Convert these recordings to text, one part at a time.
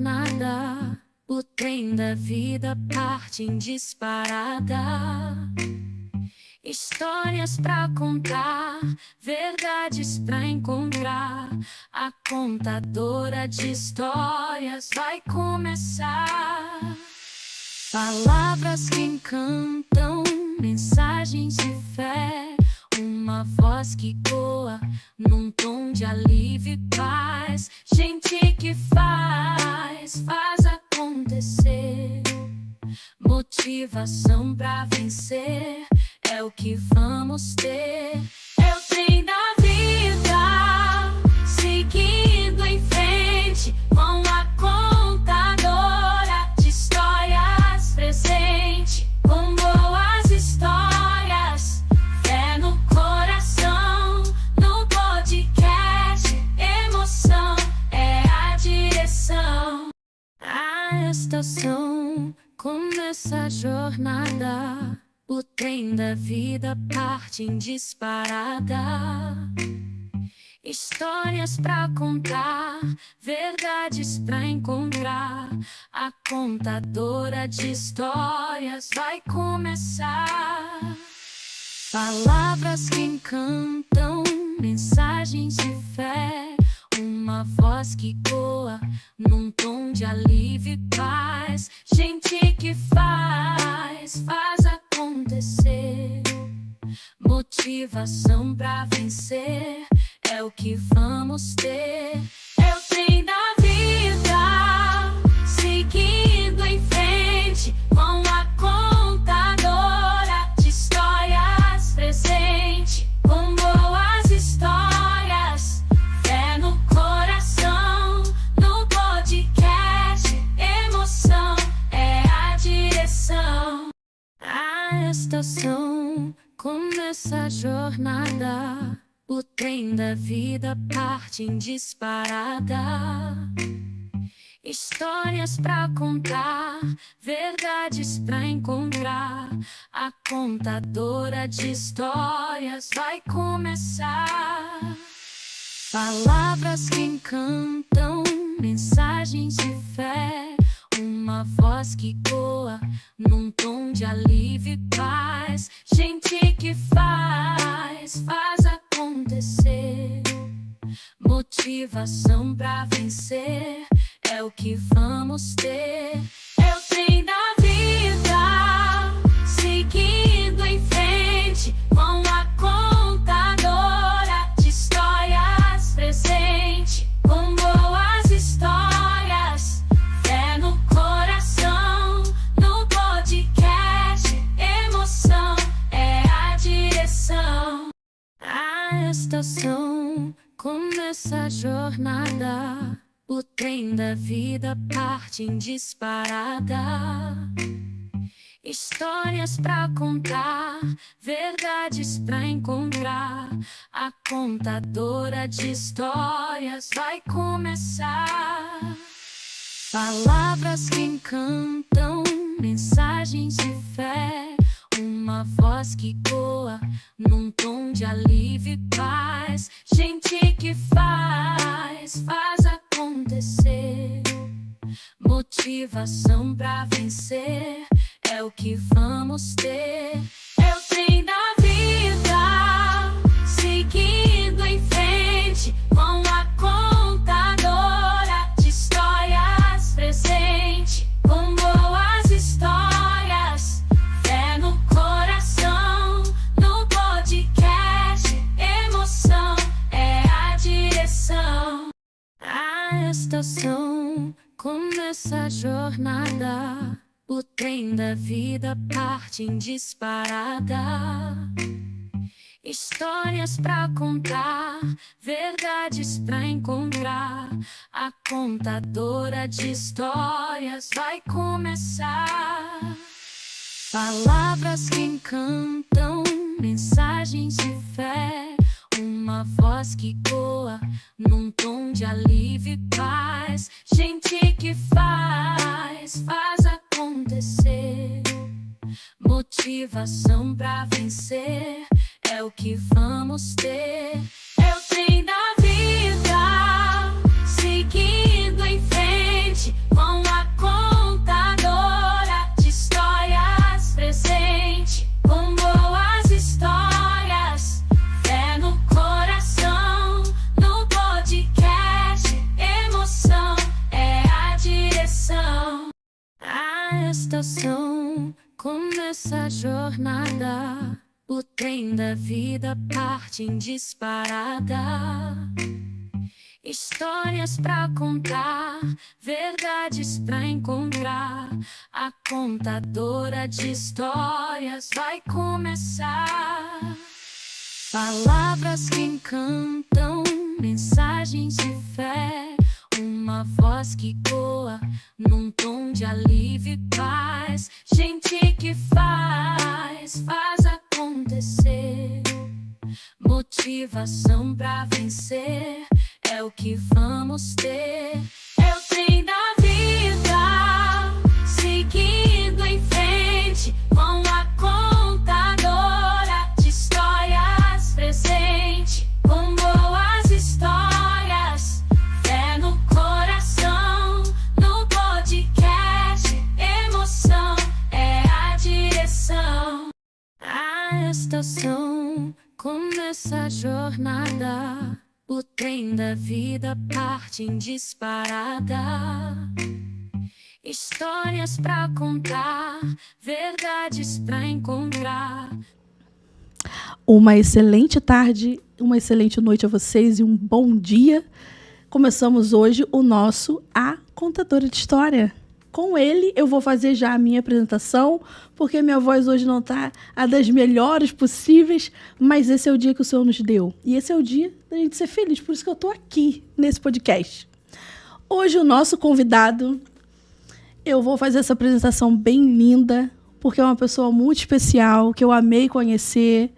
Nada, o trem da vida parte em disparada. Histórias pra contar, verdades pra encontrar. A contadora de histórias vai começar. Palavras que encantam, mensagens de fé. Uma voz que coa num tom de alívio e paz. Gente que faz acontecer. Motivação pra vencer é o que vamos ter. É o trem da vida, seguindo em frente com a contadora de histórias presente. Com boas histórias, fé no coração, no podcast, emoção é a direção. A estação começa a jornada. O trem da vida parte em disparada. Histórias pra contar, verdades pra encontrar. A contadora de histórias vai começar. Palavras que encantam, mensagens de fé. Uma voz que coa num tom de alívio e paz. Gente que faz acontecer. Motivação pra vencer é o que vamos ter. É o trem da vida, seguindo em frente com a contadora de histórias presente. Com boas histórias, fé no coração, no podcast, emoção é a direção. A estação começa a jornada. O trem da vida parte em disparada. Histórias pra contar, verdades pra encontrar. A contadora de histórias vai começar. Palavras que encantam, mensagens de fé. Uma voz que coa num tom de alívio e paz. Gente que faz acontecer. Motivação pra vencer é o que vamos ter. É o trem da vida, seguindo em frente com a contadora de histórias presente. Com boas histórias, fé no coração, no podcast, emoção é a direção. A estação começa a jornada. O trem da vida parte em disparada. Histórias pra contar, verdades pra encontrar. A contadora de histórias vai começar. Palavras que encantam, mensagens de fé. Uma voz que coa num tom de alívio e paz. Gente que faz acontecer. Motivação pra vencer é o que vamos ter. É o trem da vida, seguindo em frente com a contadora de histórias presente. Com boas histórias, fé no coração, no podcast, emoção é a direção. A estação começa a jornada. O trem da vida parte em disparada. Histórias pra contar, verdades pra encontrar. A contadora de histórias vai começar. Palavras que encantam, mensagens de fé. Uma voz que coa num tom de alívio e paz. Gente que faz acontecer. Motivação pra vencer é o que vamos ter. É o trem da vida, seguindo em frente com a contadora de histórias presente, com boas histórias, fé no coração, no podcast, emoção é a direção. A estação começa a jornada, o trem da vida parte em disparada. Histórias pra contar, verdades pra encontrar. A contadora de histórias vai começar. Palavras que encantam, mensagens de fé. Uma voz que coa num tom de alívio e paz. Gente que faz acontecer. Motivação pra vencer é o que vamos ter. É o trem da vida, seguindo em frente com a contadora de histórias presente, com boas histórias, fé no coração, no podcast, emoção é a direção. A estação começa a jornada, o trem da vida parte em disparada. Histórias pra contar, verdades pra encontrar. Uma excelente tarde, uma excelente noite a vocês e um bom dia. Começamos hoje o nosso A Contadora de História. Com ele, eu vou fazer já a minha apresentação, porque minha voz hoje não está a das melhores possíveis, mas esse é o dia que o Senhor nos deu. E esse é o dia da gente ser feliz, por isso que eu estou aqui nesse podcast. Hoje o nosso convidado, eu vou fazer essa apresentação bem linda, porque é uma pessoa muito especial, que eu amei conhecer.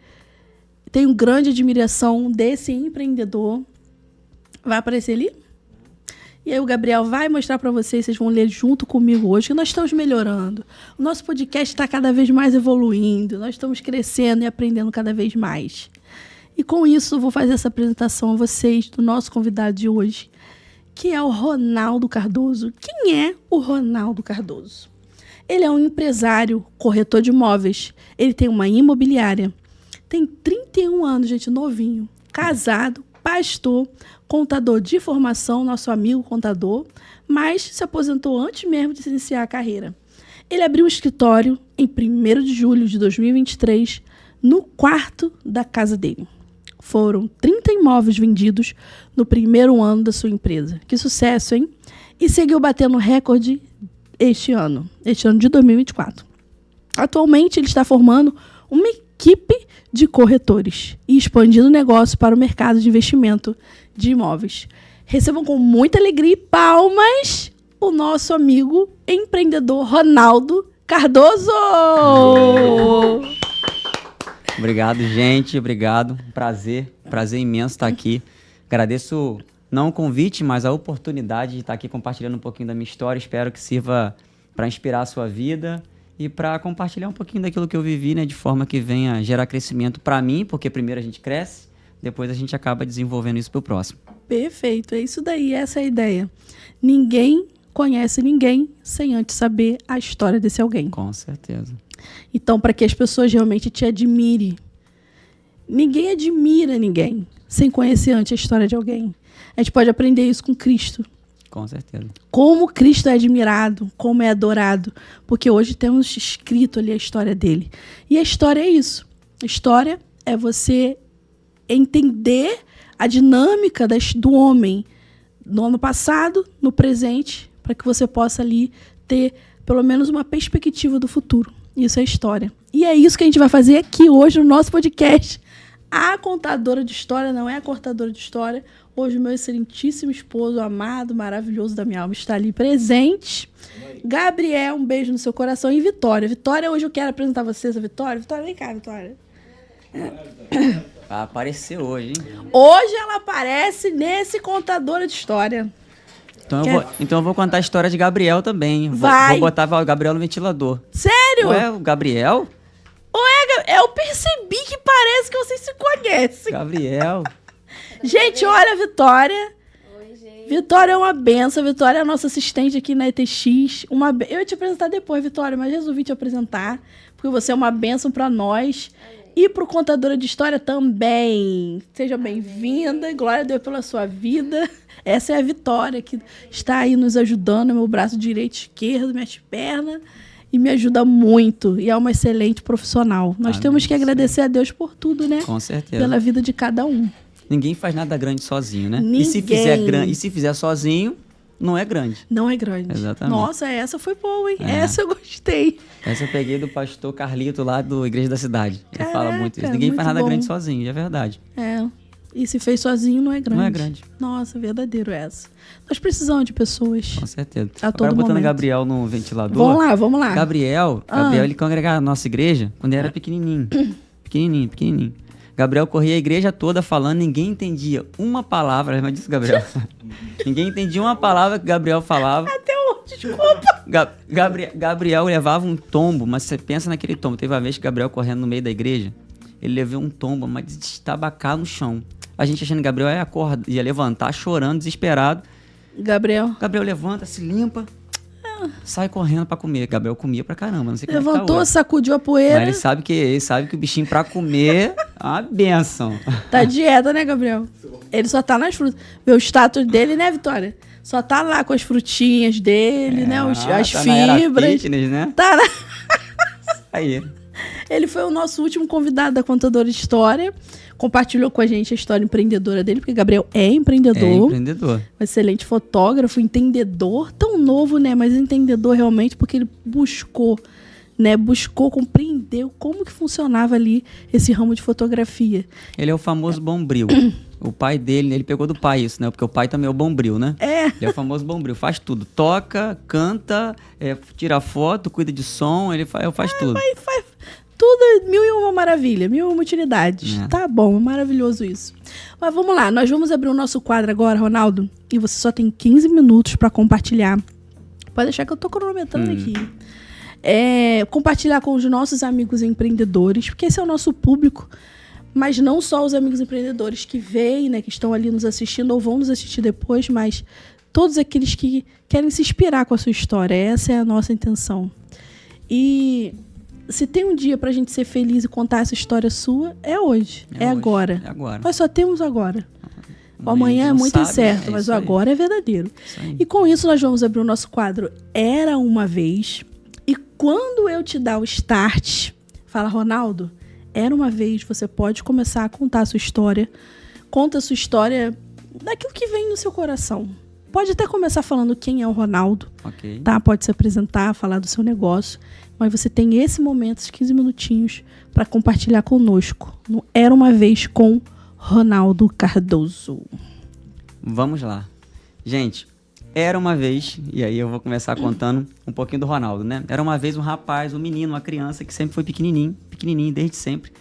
Tenho grande admiração desse empreendedor. Vai aparecer ali? E aí o Gabriel vai mostrar para vocês vão ler junto comigo hoje, que nós estamos melhorando. O nosso podcast está cada vez mais evoluindo, nós estamos crescendo e aprendendo cada vez mais. E com isso, eu vou fazer essa apresentação a vocês do nosso convidado de hoje, que é o Ronaldo Cardoso. Quem é o Ronaldo Cardoso? Ele é um empresário, corretor de imóveis, ele tem uma imobiliária, tem 31 anos, gente, novinho, casado, pastor, contador de formação, nosso amigo contador, mas se aposentou antes mesmo de se iniciar a carreira. Ele abriu um escritório em 1º de julho de 2023, no quarto da casa dele. Foram 30 imóveis vendidos no primeiro ano da sua empresa. Que sucesso, hein? E seguiu batendo recorde este ano de 2024. Atualmente, ele está formando uma equipe de corretores e expandindo o negócio para o mercado de investimento de imóveis. Recebam com muita alegria e palmas o nosso amigo empreendedor Ronaldo Cardoso! Obrigado, gente. Obrigado. Prazer imenso estar aqui. Agradeço não o convite, mas a oportunidade de estar aqui compartilhando um pouquinho da minha história. Espero que sirva para inspirar a sua vida e para compartilhar um pouquinho daquilo que eu vivi, né, de forma que venha gerar crescimento para mim, porque primeiro a gente cresce, depois a gente acaba desenvolvendo isso para o próximo. Perfeito, é isso daí, essa é a ideia. Ninguém conhece ninguém sem antes saber a história desse alguém. Com certeza. Então, para que as pessoas realmente te admirem, ninguém admira ninguém sem conhecer antes a história de alguém. A gente pode aprender isso com Cristo. Com certeza. Como Cristo é admirado, como é adorado. Porque hoje temos escrito ali a história dele. E a história é isso. A história é você entender a dinâmica do homem no ano passado, no presente, para que você possa ali ter pelo menos uma perspectiva do futuro. Isso é história. E é isso que a gente vai fazer aqui hoje no nosso podcast. A contadora de história não é a cortadora de história. Hoje o meu excelentíssimo esposo, amado, maravilhoso da minha alma, está ali presente. Gabriel, um beijo no seu coração. E Vitória. Vitória, hoje eu quero apresentar vocês a Vitória. Vitória, vem cá, Vitória. Vai aparecer hoje, hein? Hoje ela aparece nesse contadora de história. Então eu vou contar a história de Gabriel também. Vai. Vou botar o Gabriel no ventilador. Sério? Ué, o Gabriel? Eu percebi que parece que vocês se conhecem. Gabriel. Gente, olha a Vitória. Oi, gente. Vitória é uma benção. Vitória é a nossa assistente aqui na ETX. Eu ia te apresentar depois, Vitória, mas resolvi te apresentar, porque você é uma benção para nós. E pro Contadora de História também. Seja bem-vinda. Glória a Deus pela sua vida. Essa é a Vitória, que está aí nos ajudando. Meu braço direito, esquerdo, minhas pernas. E me ajuda muito. E é uma excelente profissional. Nós temos que agradecer a Deus por tudo, né? Com certeza. Pela vida de cada um. Ninguém faz nada grande sozinho, né? Ninguém. E se fizer sozinho, não é grande. Não é grande. Exatamente. Nossa, essa foi boa, hein? É. Essa eu gostei. Essa eu peguei do pastor Carlito lá do Igreja da Cidade. Ele Caraca, fala muito isso. Ninguém faz muito nada bom. grande sozinho, é verdade. É. E se fez sozinho, não é grande. Não é grande. Nossa, verdadeiro essa. Nós precisamos de pessoas. Com certeza. A Agora todo botando momento. Gabriel no ventilador. Vamos lá. Gabriel, ele congregava na nossa igreja quando ele era pequenininho. pequenininho. Gabriel corria a igreja toda falando, ninguém entendia uma palavra, mas disse Gabriel. Ninguém entendia uma palavra que Gabriel falava. Até hoje, desculpa. Gabriel levava um tombo, mas você pensa naquele tombo. Teve uma vez que Gabriel correndo no meio da igreja, ele levou um tombo, mas de estabacar no chão. A gente achando que Gabriel ia levantar, chorando, desesperado. Gabriel levanta, se limpa, sai correndo pra comer. Gabriel comia pra caramba, não sei como Levantou, é que tá sacudiu a poeira. Mas ele sabe que o bichinho pra comer é uma benção. Tá dieta, né, Gabriel? Ele só tá nas frutas. Vê o status dele, né, Vitória? Só tá lá com as frutinhas dele, né? As tá na era fibras. fitness, né? Tá na... Aí. Ele foi o nosso último convidado da Contadora de História. Compartilhou com a gente a história empreendedora dele, porque Gabriel é empreendedor. É empreendedor. Um excelente fotógrafo, entendedor. Tão novo, né? Mas entendedor realmente, porque ele buscou, né? Buscou, compreendeu como que funcionava ali esse ramo de fotografia. Ele é o famoso bombril. O pai dele, ele pegou do pai isso, né? Porque o pai também é o bombril, né? É. Ele é o famoso bombril. Faz tudo. Toca, canta, tira foto, cuida de som, ele faz tudo. Faz tudo, mil e uma maravilha, mil e uma utilidades. É. Tá bom, é maravilhoso isso. Mas vamos lá, nós vamos abrir o nosso quadro agora, Ronaldo. E você só tem 15 minutos para compartilhar. Pode deixar que eu tô cronometrando aqui. Compartilhar com os nossos amigos empreendedores, porque esse é o nosso público. Mas não só os amigos empreendedores que veem, né, que estão ali nos assistindo ou vão nos assistir depois, mas todos aqueles que querem se inspirar com a sua história. Essa é a nossa intenção. E se tem um dia pra gente ser feliz e contar essa história sua, é hoje. É agora. É agora. Nós só temos agora. O amanhã é muito incerto, mas o agora é verdadeiro. E com isso nós vamos abrir o nosso quadro Era Uma Vez. E quando eu te dar o start, fala, Ronaldo, era uma vez, você pode começar a contar a sua história. Conta a sua história daquilo que vem no seu coração. Pode até começar falando quem é o Ronaldo. Ok. Tá? Pode se apresentar, falar do seu negócio. Mas você tem esse momento, esses 15 minutinhos, para compartilhar conosco. No Era Uma Vez com Ronaldo Cardoso. Vamos lá. Gente, era uma vez, e aí eu vou começar contando um pouquinho do Ronaldo, né? Era uma vez um rapaz, um menino, uma criança que sempre foi pequenininho desde sempre.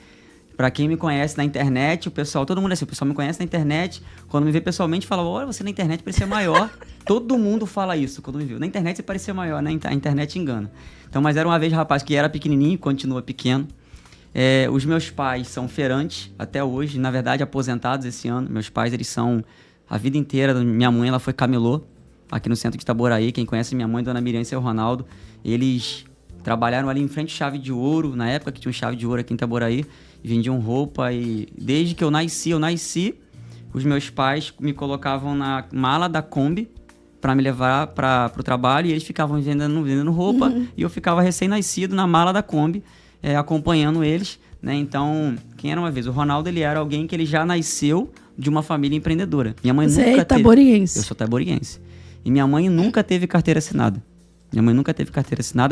Pra quem me conhece na internet, todo mundo assim, o pessoal me conhece na internet, quando me vê pessoalmente fala, olha, você na internet parecia maior. Todo mundo fala isso quando me viu. Na internet você parecia maior, né? A internet engana. Então, mas era uma vez um rapaz que era pequenininho, continua pequeno. Os meus pais são feirantes até hoje, na verdade aposentados esse ano. Meus pais, eles são a vida inteira. Minha mãe, ela foi camelô aqui no centro de Itaboraí. Quem conhece minha mãe, Dona Miriam e seu Ronaldo, eles trabalharam ali em frente à Chave de Ouro, na época que tinha um Chave de Ouro aqui em Itaboraí, e vendiam roupa. E desde que eu nasci, os meus pais me colocavam na mala da Kombi para me levar para o trabalho, e eles ficavam vendendo roupa, e eu ficava recém-nascido na mala da Kombi, acompanhando eles, né? Então, quem era uma vez? O Ronaldo, ele era alguém que ele já nasceu de uma família empreendedora. Minha mãe Você nunca é itaboriense. Eu sou itaboriense. E minha mãe nunca teve carteira assinada.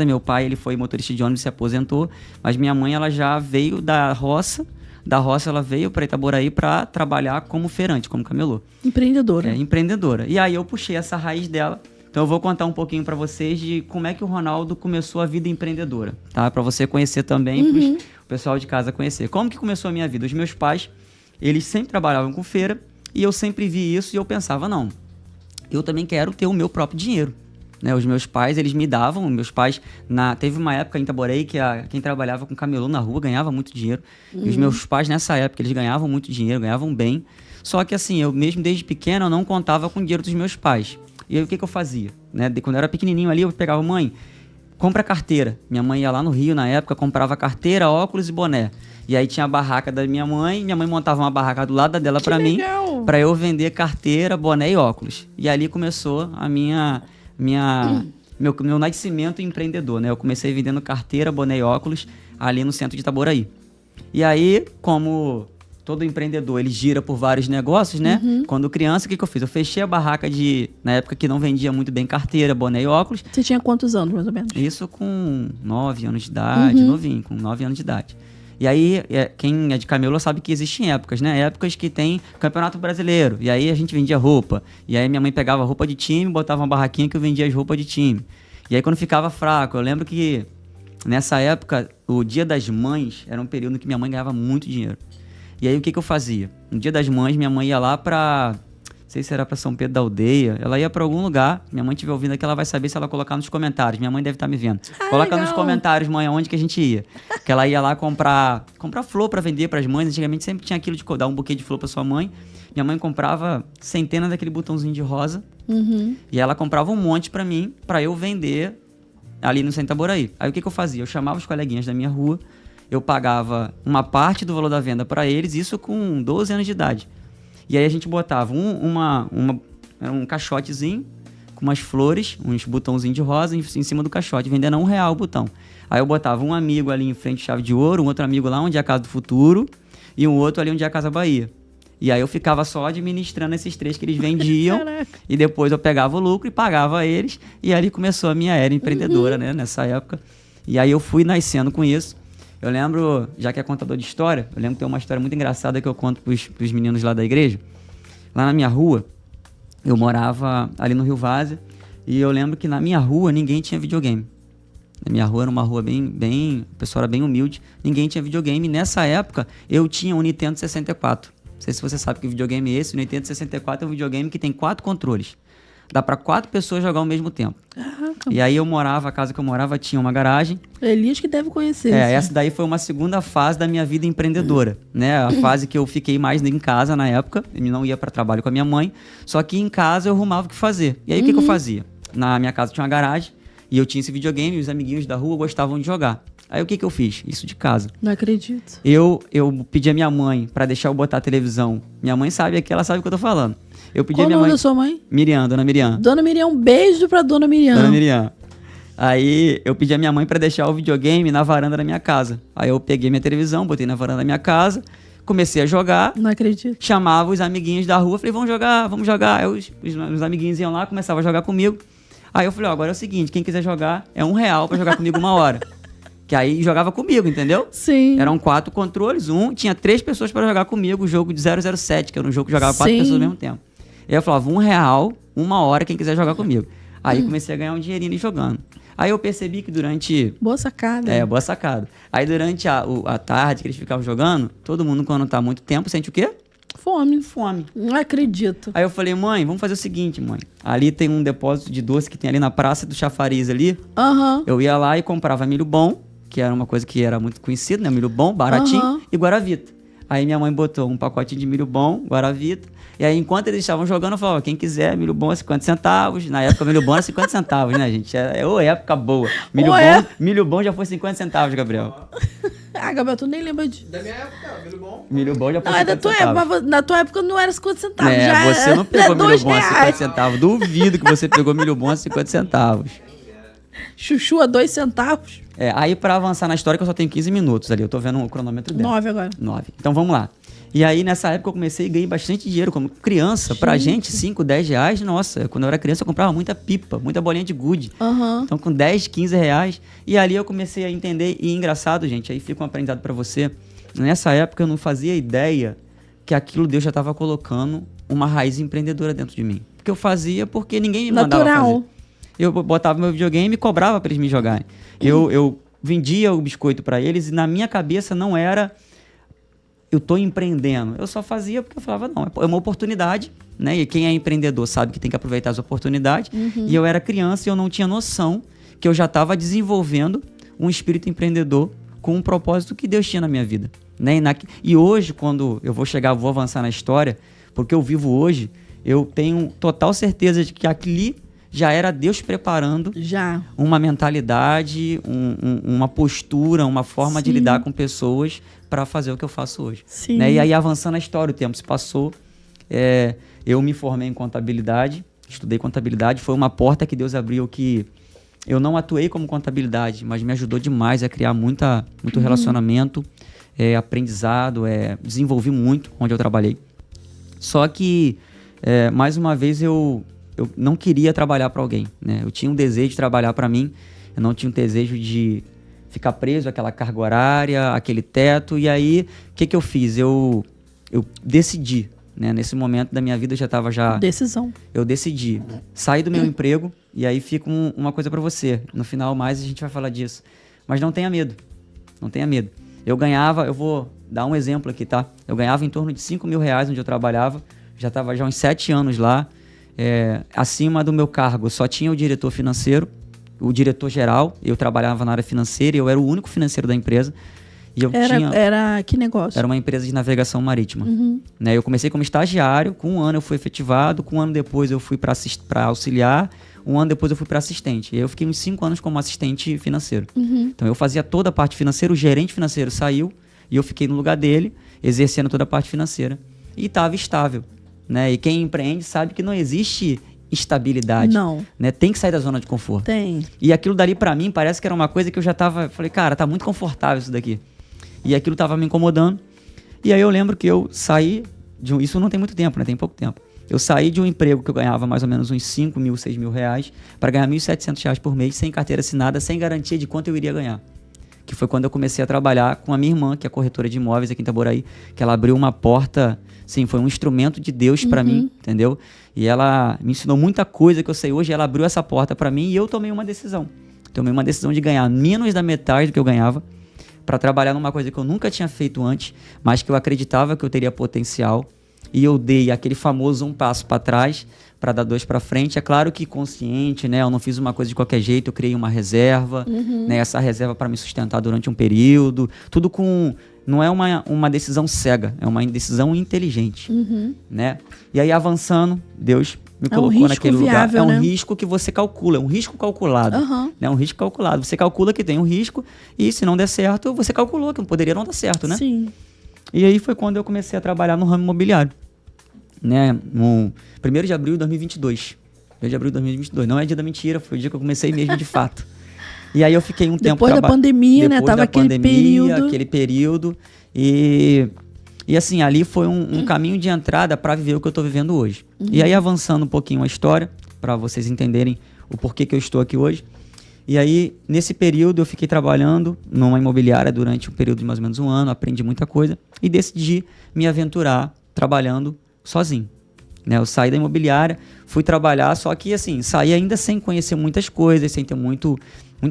Meu pai, ele foi motorista de ônibus, se aposentou, mas minha mãe, ela já veio da roça. Da roça, ela veio para Itaboraí para trabalhar como feirante, como camelô. Empreendedora. Empreendedora. E aí eu puxei essa raiz dela. Então eu vou contar um pouquinho para vocês de como é que o Ronaldo começou a vida empreendedora, tá? Para você conhecer também, o pessoal de casa conhecer. Como que começou a minha vida? Os meus pais, eles sempre trabalhavam com feira, e eu sempre vi isso e eu pensava, não, eu também quero ter o meu próprio dinheiro. Né, os meus pais, eles me davam, teve uma época em Itaboraí que quem trabalhava com camelô na rua ganhava muito dinheiro. E os meus pais, nessa época, eles ganhavam muito dinheiro, ganhavam bem. Só que assim, eu mesmo desde pequeno eu não contava com o dinheiro dos meus pais. E aí o que eu fazia? Né? Quando eu era pequenininho ali, eu pegava, mãe, compra carteira. Minha mãe ia lá no Rio na época, comprava carteira, óculos e boné. E aí tinha a barraca da minha mãe montava uma barraca do lado dela pra mim, pra eu vender carteira, boné e óculos. E ali começou a meu nascimento empreendedor, né? Eu comecei vendendo carteira, boné e óculos ali no centro de Itaboraí. E aí, como todo empreendedor, ele gira por vários negócios, né? Quando criança, o que eu fiz? Eu fechei a barraca na época que não vendia muito bem carteira, boné e óculos. Você tinha quantos anos, mais ou menos? Isso com 9 anos de idade, novinho, com 9 anos de idade. E aí, quem é de camelô sabe que existem épocas, né? Épocas que tem campeonato brasileiro. E aí a gente vendia roupa. E aí minha mãe pegava roupa de time, botava uma barraquinha que eu vendia as roupas de time. E aí quando ficava fraco, eu lembro que nessa época, o Dia das Mães era um período que minha mãe ganhava muito dinheiro. E aí o que eu fazia? No Dia das Mães, minha mãe ia lá pra... Não sei se era pra São Pedro da Aldeia. Ela ia pra algum lugar. Minha mãe estiver ouvindo aqui, ela vai saber se ela colocar nos comentários. Minha mãe deve estar me vendo. Coloca nos comentários, mãe, aonde que a gente ia. Que ela ia lá comprar flor pra vender pras mães. Antigamente sempre tinha aquilo de dar um buquê de flor pra sua mãe. Minha mãe comprava centenas daquele botãozinho de rosa. E ela comprava um monte pra mim, pra eu vender ali no Centro Itaboraí. Aí o que eu fazia? Eu chamava os coleguinhas da minha rua. Eu pagava uma parte do valor da venda pra eles. Isso com 12 anos de idade. E aí a gente botava um caixotezinho com umas flores, uns botãozinhos de rosa em cima do caixote, vendendo R$1 o botão. Aí eu botava um amigo ali em frente Chave de Ouro, um outro amigo lá onde é a Casa do Futuro e um outro ali onde é a Casa Bahia. E aí eu ficava só administrando esses 3 que eles vendiam. E depois eu pegava o lucro e pagava eles. E ali começou a minha era empreendedora, né, nessa época. E aí eu fui nascendo com isso. Eu lembro, já que é contador de história, eu lembro que tem uma história muito engraçada que eu conto pros meninos lá da igreja. Lá na minha rua, eu morava ali no Rio Várzea, e eu lembro que na minha rua ninguém tinha videogame. Na minha rua era uma rua o pessoal era bem humilde, ninguém tinha videogame. Nessa época, eu tinha um Nintendo 64. Não sei se você sabe que videogame é esse. O Nintendo 64 é um videogame que tem 4 controles. Dá pra 4 pessoas jogar ao mesmo tempo. E aí a casa que eu morava tinha uma garagem. Elias que deve conhecer. Essa daí foi uma segunda fase da minha vida empreendedora, né? A fase que eu fiquei mais em casa na época, eu não ia para trabalho com a minha mãe, só que em casa eu arrumava o que fazer. E aí o que eu fazia? Na minha casa tinha uma garagem e eu tinha esse videogame e os amiguinhos da rua gostavam de jogar. Aí o que eu fiz? Isso de casa. Não acredito. Eu pedi a minha mãe para deixar eu botar a televisão. Minha mãe sabe aqui, ela sabe o que eu tô falando. Eu pedi Qual a minha o nome mãe... da sua mãe? Miriam, Dona Miriam. Dona Miriam, um beijo pra Dona Miriam. Dona Miriam. Aí eu pedi a minha mãe pra deixar o videogame na varanda da minha casa. Aí eu peguei minha televisão, botei na varanda da minha casa, comecei a jogar. Não acredito. Chamava os amiguinhos da rua, falei, vamos jogar. Aí os amiguinhos iam lá, começavam a jogar comigo. Aí eu falei, agora é o seguinte, quem quiser jogar é R$1 pra jogar comigo 1 hora. Que aí jogava comigo, entendeu? Sim. Eram 4 controles, tinha 3 pessoas pra jogar comigo, o jogo de 007, que era um jogo que jogava 4 pessoas ao mesmo tempo. E aí eu falava, R$1, 1 hora, quem quiser jogar comigo. Aí comecei a ganhar um dinheirinho ali jogando. Aí eu percebi que durante... Boa sacada. Boa sacada. Aí durante a tarde que eles ficavam jogando, todo mundo quando tá muito tempo sente o quê? Fome. Não acredito. Aí eu falei, mãe, vamos fazer o seguinte, mãe. Ali tem um depósito de doce que tem ali na Praça do Chafariz ali. Eu ia lá e comprava milho bom, que era uma coisa que era muito conhecida, né? Milho bom, baratinho, e Guaravita. Aí minha mãe botou um pacotinho de milho bom, Guaravita. E aí, enquanto eles estavam jogando, eu falava, quem quiser, milho bom é 50 centavos. Na época, milho bom era 50 centavos, né, gente? Época boa. Milho bom já foi 50 centavos, Gabriel. Gabriel, tu nem lembra de... Da minha época, milho bom. Milho bom já foi 50 é da tua centavos. época, mas na tua época não era 50 centavos. Você não pegou milho bom a 50 R$2. centavos. Duvido que você pegou milho bom a 50 centavos. Chuchu a 2 centavos. Aí pra avançar na história, que eu só tenho 15 minutos ali. Eu tô vendo o cronômetro dela. 9 agora. 9. Então vamos lá. E aí, nessa época, eu comecei a ganhar bastante dinheiro. Como criança, pra gente, 5, 10 reais, nossa, quando eu era criança, eu comprava muita pipa, muita bolinha de gude. Então, com 10, 15 reais. E ali eu comecei a entender. E engraçado, gente, aí fica um aprendizado pra você. Nessa época, eu não fazia ideia que aquilo Deus já estava colocando uma raiz empreendedora dentro de mim. Porque eu fazia porque ninguém me mandava fazer. Eu botava meu videogame e cobrava pra eles me jogarem. Eu vendia o biscoito pra eles e na minha cabeça não era... eu tô empreendendo. Eu só fazia porque eu falava, não, é uma oportunidade, né? E quem é empreendedor sabe que tem que aproveitar as oportunidades. E eu era criança e eu não tinha noção que eu já estava desenvolvendo um espírito empreendedor com um propósito que Deus tinha na minha vida, né? E hoje, quando eu vou avançar na história, porque eu vivo hoje, eu tenho total certeza de que ali já era Deus preparando uma mentalidade, uma postura, uma forma de lidar com pessoas para fazer o que eu faço hoje. Né? E aí, avançando a história, o tempo se passou, eu me formei em contabilidade, estudei contabilidade, foi uma porta que Deus abriu que eu não atuei como contabilidade, mas me ajudou demais a criar muito relacionamento, aprendizado, desenvolvi muito onde eu trabalhei. Só que, mais uma vez, eu não queria trabalhar para alguém, né? Eu tinha um desejo de trabalhar para mim, eu não tinha um desejo de ficar preso àquela carga horária, aquele teto. E aí, o que eu fiz? Eu decidi, né? Nesse momento da minha vida eu já estava Decisão. Eu decidi sair do meu emprego, e aí fica uma coisa para você. No final mais a gente vai falar disso. Mas não tenha medo, não tenha medo. Eu ganhava, eu vou dar um exemplo aqui, tá? Eu ganhava em torno de R$5.000 onde eu trabalhava, já estava já uns 7 anos lá. Acima do meu cargo só tinha o diretor financeiro, o diretor geral. Eu trabalhava na área financeira e eu era o único financeiro da empresa. E eu era que negócio? Era uma empresa de navegação marítima. Né? Eu comecei como estagiário, com 1 ano eu fui efetivado, com 1 ano depois eu fui para auxiliar, 1 ano depois eu fui para assistente. E aí eu fiquei uns 5 anos como assistente financeiro. Então eu fazia toda a parte financeira, o gerente financeiro saiu e eu fiquei no lugar dele, exercendo toda a parte financeira. E estava estável. Né? E quem empreende sabe que não existe estabilidade. Não. Né? Tem que sair da zona de conforto. Tem. E aquilo dali pra mim parece que era uma coisa que eu já tava... Falei, cara, tá muito confortável isso daqui. E aquilo tava me incomodando. E aí eu lembro que eu saí de isso não tem muito tempo, né? Tem pouco tempo. Eu saí de um emprego que eu ganhava mais ou menos uns R$5.000, R$6.000 para ganhar R$1.700 por mês, sem carteira assinada, sem garantia de quanto eu iria ganhar. Que foi quando eu comecei a trabalhar com a minha irmã, que é corretora de imóveis aqui em Itaboraí, que ela abriu uma porta... Sim, foi um instrumento de Deus para mim, entendeu? E ela me ensinou muita coisa que eu sei hoje. Ela abriu essa porta para mim e eu tomei uma decisão. Tomei uma decisão de ganhar menos da metade do que eu ganhava para trabalhar numa coisa que eu nunca tinha feito antes, mas que eu acreditava que eu teria potencial. E eu dei aquele famoso 1 passo para trás para dar 2 para frente. É claro que consciente, né? Eu não fiz uma coisa de qualquer jeito, eu criei uma reserva, né? Essa reserva para me sustentar durante um período. Tudo com... Não é uma decisão cega, é uma decisão inteligente, né? E aí, avançando, Deus me colocou naquele lugar. É um risco que você calcula, é um risco calculado. É um risco calculado. Você calcula que tem um risco e, se não der certo, você calculou que poderia não dar certo, né? Sim. E aí foi quando eu comecei a trabalhar no ramo imobiliário, né? No 1º de abril de 2022. 1º de abril de 2022. Não é dia da mentira, foi o dia que eu comecei mesmo de fato. E aí eu fiquei um tempo... Depois da pandemia, né? Tava aquele período. E assim, ali foi um caminho de entrada para viver o que eu estou vivendo hoje. E aí, avançando um pouquinho a história, para vocês entenderem o porquê que eu estou aqui hoje. E aí, nesse período, eu fiquei trabalhando numa imobiliária durante um período de mais ou menos 1 ano, aprendi muita coisa e decidi me aventurar trabalhando sozinho. Né? Eu saí da imobiliária, fui trabalhar, só que assim, saí ainda sem conhecer muitas coisas, sem ter muita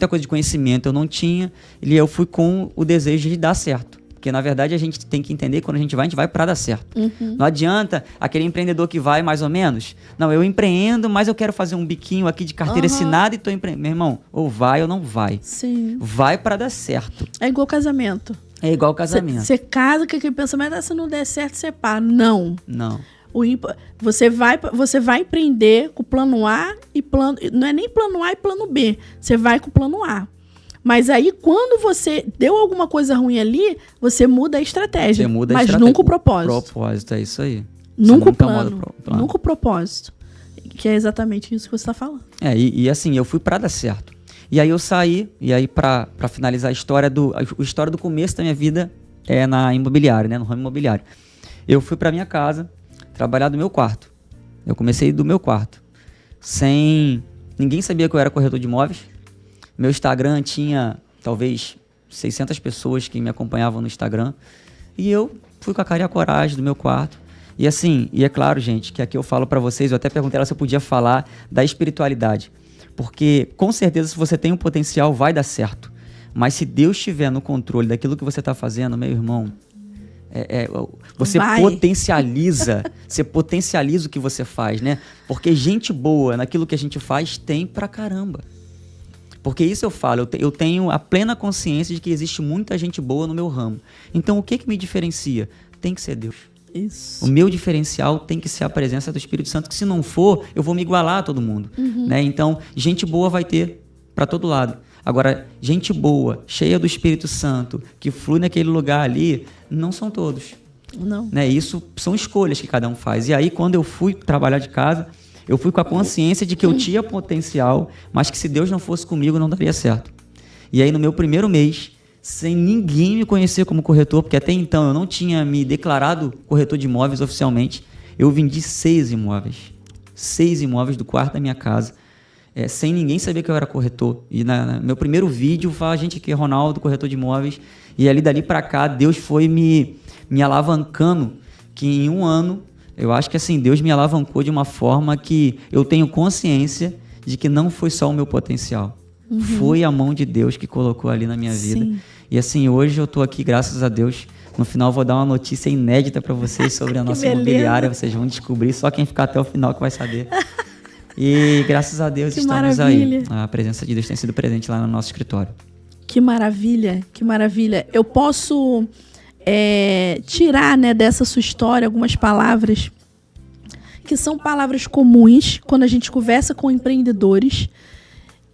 coisa de conhecimento eu não tinha, e eu fui com o desejo de dar certo. Porque, na verdade, a gente tem que entender que quando a gente vai para dar certo. Não adianta aquele empreendedor que vai mais ou menos. Não, eu empreendo, mas eu quero fazer um biquinho aqui de carteira assinada e tô empreendendo. Meu irmão, ou vai ou não vai. Sim. Vai para dar certo. É igual casamento. É igual casamento. Você casa com aquele pensamento, se não der certo, você para. Não. Não. Você vai empreender com plano A e plano... Não é nem plano A e plano B. Você vai com o plano A. Mas aí, quando você deu alguma coisa ruim ali, você muda a estratégia. Mas nunca o propósito. O propósito, é isso aí. Nunca o plano. Nunca o propósito. Que é exatamente isso que você está falando. E assim, eu fui para dar certo. E aí eu saí, e aí para finalizar a história do começo da minha vida é na imobiliária, né? No ramo imobiliário. Eu fui para minha casa trabalhar do meu quarto. Eu comecei do meu quarto. Ninguém sabia que eu era corretor de imóveis. Meu Instagram tinha, talvez, 600 pessoas que me acompanhavam no Instagram. E eu fui com a cara e a coragem do meu quarto. E assim, e é claro, gente, que aqui eu falo pra vocês, eu até perguntei ela se eu podia falar da espiritualidade. Porque, com certeza, se você tem um potencial, vai dar certo. Mas se Deus estiver no controle daquilo que você tá fazendo, meu irmão... Você potencializa o que você faz, né? Porque gente boa naquilo que a gente faz tem pra caramba. Porque isso eu falo, eu tenho a plena consciência de que existe muita gente boa no meu ramo. Então o que me diferencia? Tem que ser Deus. Isso. O meu diferencial tem que ser a presença do Espírito Santo, que se não for, eu vou me igualar a todo mundo. Né? Então, gente boa vai ter para todo lado. Agora, gente boa, cheia do Espírito Santo, que flui naquele lugar ali, não são todos. Não. Né? Isso são escolhas que cada um faz. E aí, quando eu fui trabalhar de casa, eu fui com a consciência de que eu tinha potencial, mas que se Deus não fosse comigo, não daria certo. E aí, no meu primeiro mês, sem ninguém me conhecer como corretor, porque até então eu não tinha me declarado corretor de imóveis oficialmente, eu vendi 6 imóveis. 6 imóveis do quarto da minha casa, sem ninguém saber que eu era corretor. E no meu primeiro vídeo, fala, gente, aqui é Ronaldo, corretor de imóveis. E ali dali para cá, Deus foi me alavancando, que em um ano, eu acho que assim, Deus me alavancou de uma forma que eu tenho consciência de que não foi só o meu potencial. Foi a mão de Deus que colocou ali na minha vida. E assim, hoje eu estou aqui, graças a Deus. No final eu vou dar uma notícia inédita para vocês sobre a nossa imobiliária. Vocês vão descobrir, só quem ficar até o final que vai saber. E graças a Deus estamos aí. A presença de Deus tem sido presente lá no nosso escritório. Que maravilha, que maravilha. Eu posso tirar, né, dessa sua história algumas palavras que são palavras comuns quando a gente conversa com empreendedores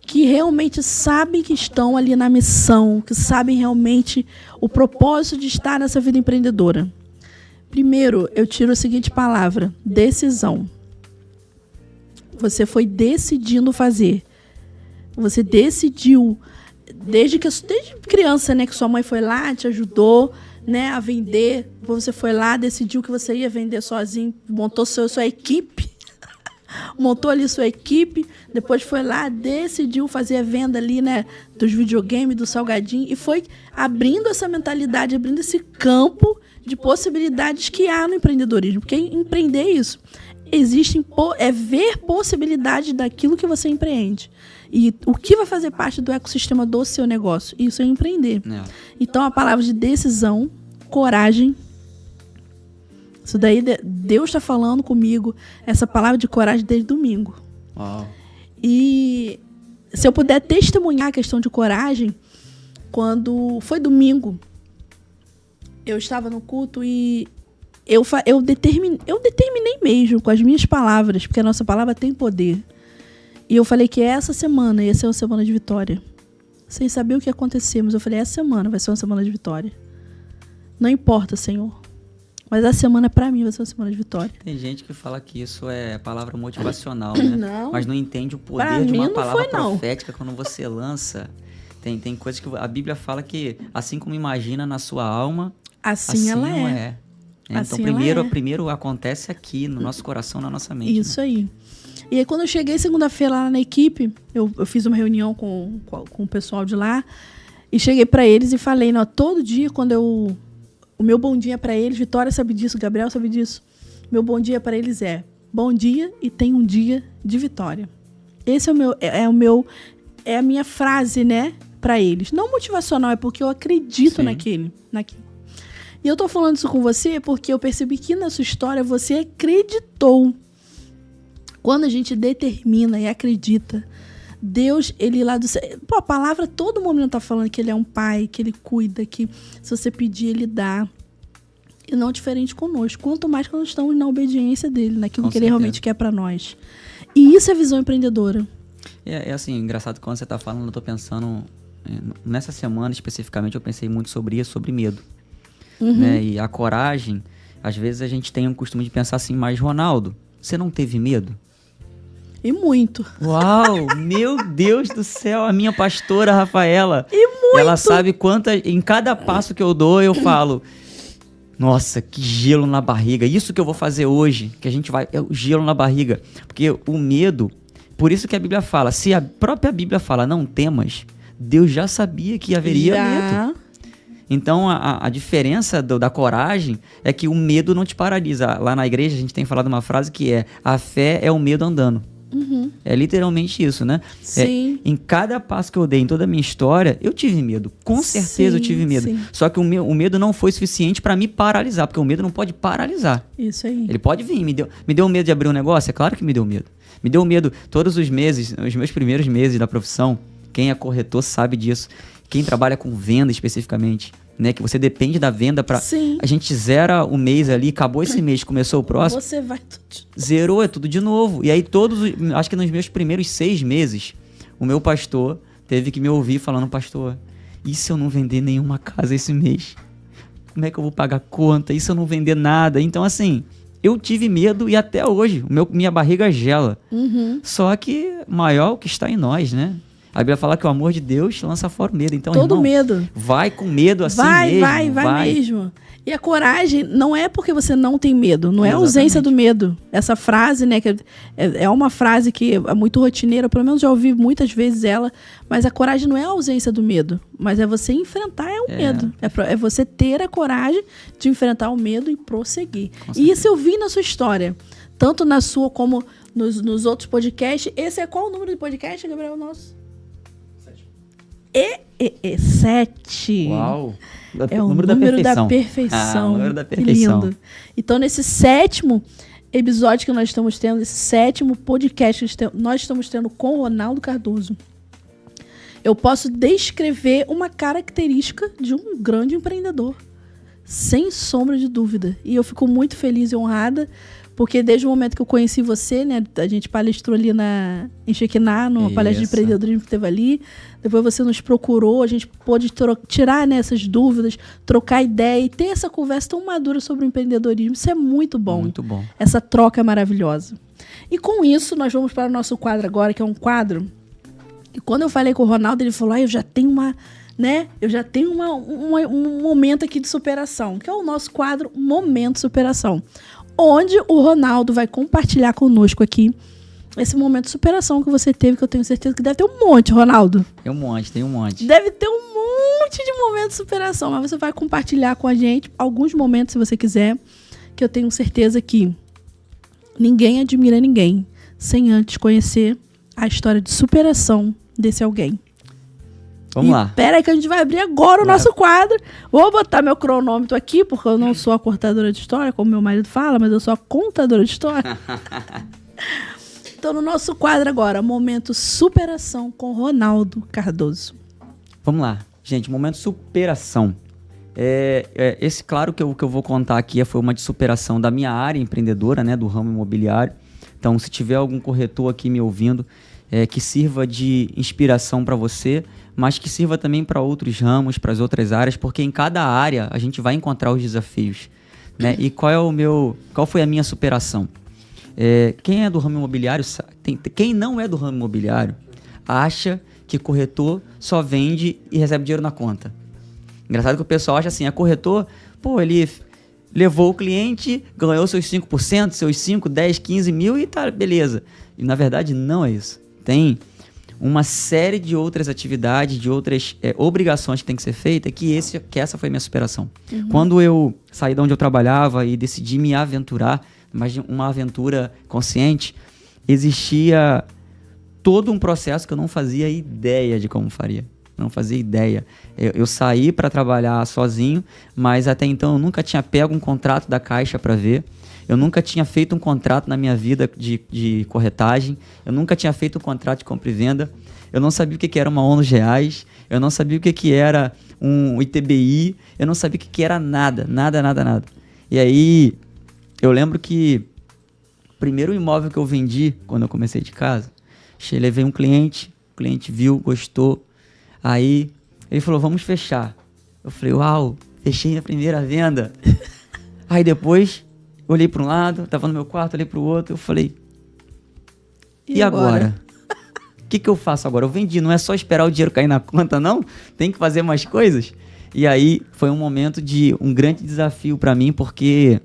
que realmente sabem que estão ali na missão, que sabem realmente o propósito de estar nessa vida empreendedora. Primeiro, eu tiro a seguinte palavra: decisão. Você foi decidindo fazer. Você decidiu, desde criança, né, que sua mãe foi lá, te ajudou, né, a vender. Você foi lá, decidiu que você ia vender sozinho, montou sua equipe. Montou ali sua equipe, depois foi lá, decidiu fazer a venda ali, né, dos videogames, do salgadinho, e foi abrindo essa mentalidade, abrindo esse campo de possibilidades que há no empreendedorismo. Porque empreender é isso. Ver possibilidade daquilo que você empreende. E o que vai fazer parte do ecossistema do seu negócio. Isso é empreender. Então, a palavra de decisão, coragem. Isso daí, Deus está falando comigo, essa palavra de coragem desde domingo. Uau. E se eu puder testemunhar a questão de coragem, quando foi domingo, eu estava no culto e eu determinei mesmo com as minhas palavras, porque a nossa palavra tem poder. E eu falei que essa semana ia ser uma semana de vitória. Sem saber o que ia acontecer, mas eu falei, essa semana vai ser uma semana de vitória. Não importa, Senhor. Mas a semana, pra mim, vai ser uma semana de vitória. Tem gente que fala que isso é palavra motivacional, né? Não. Mas não entende o poder de uma palavra profética quando você lança. Tem coisas que a Bíblia fala que, assim como imagina na sua alma, assim ela não é. Então, assim primeiro acontece aqui, no nosso coração, na nossa mente. Isso aí. E aí, quando eu cheguei segunda-feira lá na equipe, eu fiz uma reunião com o pessoal de lá, e cheguei pra eles e falei, todo dia, quando o meu bom dia para eles, Vitória sabe disso, Gabriel sabe disso. Meu bom dia para eles é bom dia e tenha um dia de vitória. Esse é a minha frase, né, para eles. Não motivacional, é porque eu acredito naquilo. E eu tô falando isso com você porque eu percebi que na sua história você acreditou. Quando a gente determina e acredita, Deus, ele lá do céu... a palavra, todo momento tá falando que ele é um pai, que ele cuida, que se você pedir, ele dá. E não diferente conosco. Quanto mais quando estamos na obediência dele, naquilo que ele realmente quer para nós. E isso é visão empreendedora. É assim, engraçado, quando você tá falando, eu tô pensando... Nessa semana, especificamente, eu pensei muito sobre medo. Né? E a coragem, às vezes a gente tem um costume de pensar assim, mas Ronaldo, você não teve medo? E muito. Uau, meu Deus do céu, a minha pastora Rafaela. E muito. Ela sabe em cada passo que eu dou, eu falo, nossa, que gelo na barriga. Isso que eu vou fazer hoje, que a gente vai, é o gelo na barriga. Porque o medo, por isso que a Bíblia fala, se a própria Bíblia fala, não temas, Deus já sabia que haveria medo. Então, a diferença da coragem é que o medo não te paralisa. Lá na igreja, a gente tem falado uma frase que é, a fé é o medo andando. É literalmente isso, né? Sim. Em cada passo que eu dei, em toda a minha história, eu tive medo. Com certeza eu tive medo. Sim. Só que o medo não foi suficiente para me paralisar, porque o medo não pode paralisar. Isso aí. Ele pode vir. Me deu medo de abrir um negócio? É claro que me deu medo. Me deu medo todos os meses, os meus primeiros meses da profissão. Quem é corretor sabe disso. Quem trabalha com venda especificamente. né? Que você depende da venda para... Sim. A gente zera o mês ali, acabou esse mês, começou o próximo. Você vai tudo. Zerou, é tudo de novo. E aí acho que nos meus primeiros 6 meses, o meu pastor teve que me ouvir falando, pastor, e se eu não vender nenhuma casa esse mês? Como é que eu vou pagar conta? E se eu não vender nada? Então, assim, eu tive medo e até hoje, minha barriga gela. Só que maior o que está em nós, né? A Bíblia fala que o amor de Deus lança fora o medo. Então, Todo irmão, medo. vai com medo assim Vai mesmo. mesmo. E a coragem não é porque você não tem medo, não é a ausência do medo. Essa frase, né, que é uma frase que é muito rotineira, pelo menos já ouvi muitas vezes ela, mas a coragem não é a ausência do medo, mas é você enfrentar o medo. É você ter a coragem de enfrentar o medo e prosseguir. E isso eu vi na sua história, tanto na sua como nos outros podcasts. Esse é qual o número de podcast, Gabriel, nosso? 7. Uau! É o número da perfeição. O número da perfeição. Que lindo. Então, nesse 7º episódio que nós estamos tendo, esse 7º podcast que nós estamos tendo com o Ronaldo Cardoso, eu posso descrever uma característica de um grande empreendedor, sem sombra de dúvida. E eu fico muito feliz e honrada, porque desde o momento que eu conheci você, né, a gente palestrou ali em Shekinah, numa palestra de empreendedorismo que teve ali, depois você nos procurou, a gente pôde tirar, né, essas dúvidas, trocar ideia e ter essa conversa tão madura sobre o empreendedorismo. Isso é muito bom. Muito bom. Essa troca é maravilhosa. E com isso, nós vamos para o nosso quadro agora, que é um quadro. E quando eu falei com o Ronaldo, ele falou, eu já tenho um momento aqui de superação, que é o nosso quadro Momento Superação, onde o Ronaldo vai compartilhar conosco aqui esse momento de superação que você teve, que eu tenho certeza que deve ter um monte, Ronaldo. Tem um monte. Deve ter um monte de momentos de superação, mas você vai compartilhar com a gente alguns momentos, se você quiser, que eu tenho certeza que ninguém admira ninguém sem antes conhecer a história de superação desse alguém. Vamos lá. Espera aí que a gente vai abrir agora o nosso quadro. Vou botar meu cronômetro aqui, porque eu não sou a cortadora de história, como meu marido fala, mas eu sou a contadora de história. Então, no nosso quadro agora, Momento Superação com Ronaldo Cardoso. Vamos lá. Gente, momento superação. Esse, claro, que eu vou contar aqui foi uma de superação da minha área empreendedora, né, do ramo imobiliário. Então, se tiver algum corretor aqui me ouvindo, que sirva de inspiração para você, mas que sirva também para outros ramos, para as outras áreas, porque em cada área a gente vai encontrar os desafios, né? E qual foi a minha superação? Quem é do ramo imobiliário, quem não é do ramo imobiliário, acha que corretor só vende e recebe dinheiro na conta. Engraçado que o pessoal acha assim, corretor, ele levou o cliente, ganhou seus 5%, seus 5, 10, 15 mil e tá, beleza. E na verdade não é isso. Tem uma série de outras atividades, de outras obrigações que tem que ser feita, que essa foi a minha superação. Quando eu saí de onde eu trabalhava e decidi me aventurar, mas uma aventura consciente, existia todo um processo que eu não fazia ideia de como faria. Não fazia ideia. Eu saí para trabalhar sozinho, mas até então eu nunca tinha pego um contrato da Caixa para ver. Eu nunca tinha feito um contrato na minha vida de corretagem. Eu nunca tinha feito um contrato de compra e venda. Eu não sabia o que era uma ONU reais. Eu não sabia o que era um ITBI. Eu não sabia o que era nada. Nada. E aí, eu lembro que o primeiro imóvel que eu vendi, quando eu comecei de casa, levei um cliente, o cliente viu, gostou. Aí, ele falou, vamos fechar. Eu falei, uau, fechei a primeira venda. Aí depois, olhei para um lado, estava no meu quarto, olhei para o outro, eu falei, e agora? O que eu faço agora? Eu vendi, não é só esperar o dinheiro cair na conta, não? Tem que fazer mais coisas? E aí, foi um momento de um grande desafio para mim, porque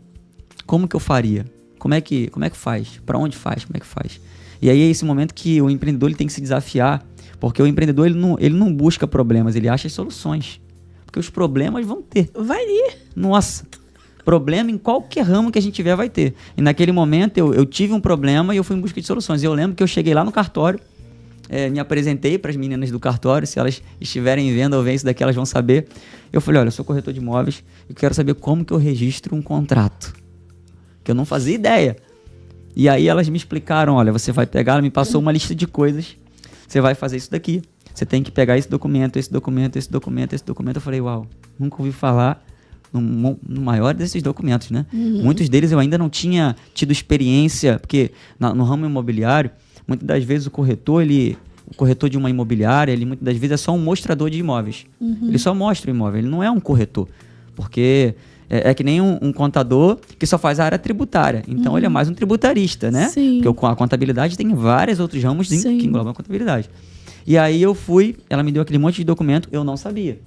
como que eu faria? Como é que faz? Para onde faz? Como é que faz? E aí é esse momento que o empreendedor ele tem que se desafiar, porque o empreendedor ele não busca problemas, ele acha as soluções. Porque os problemas vão ter. Vai ir. Nossa, problema em qualquer ramo que a gente tiver vai ter. E naquele momento eu tive um problema e eu fui em busca de soluções. Eu lembro que eu cheguei lá no cartório, me apresentei para as meninas do cartório, se elas estiverem vendo ou vendo isso daqui, elas vão saber. Eu falei, olha, eu sou corretor de imóveis e quero saber como que eu registro um contrato. Que eu não fazia ideia. E aí elas me explicaram, olha, você vai pegar, ela me passou uma lista de coisas, você vai fazer isso daqui, você tem que pegar esse documento. Eu falei, uau, nunca ouvi falar no maior desses documentos, né? Muitos deles eu ainda não tinha tido experiência, porque no ramo imobiliário, muitas das vezes o corretor de uma imobiliária, ele muitas das vezes é só um mostrador de imóveis. Ele só mostra o imóvel, ele não é um corretor. Porque é que nem um contador que só faz a área tributária. Então, ele é mais um tributarista, né? Sim. Porque a contabilidade tem vários outros ramos que englobam a contabilidade. E aí eu fui, ela me deu aquele monte de documento, eu não sabia.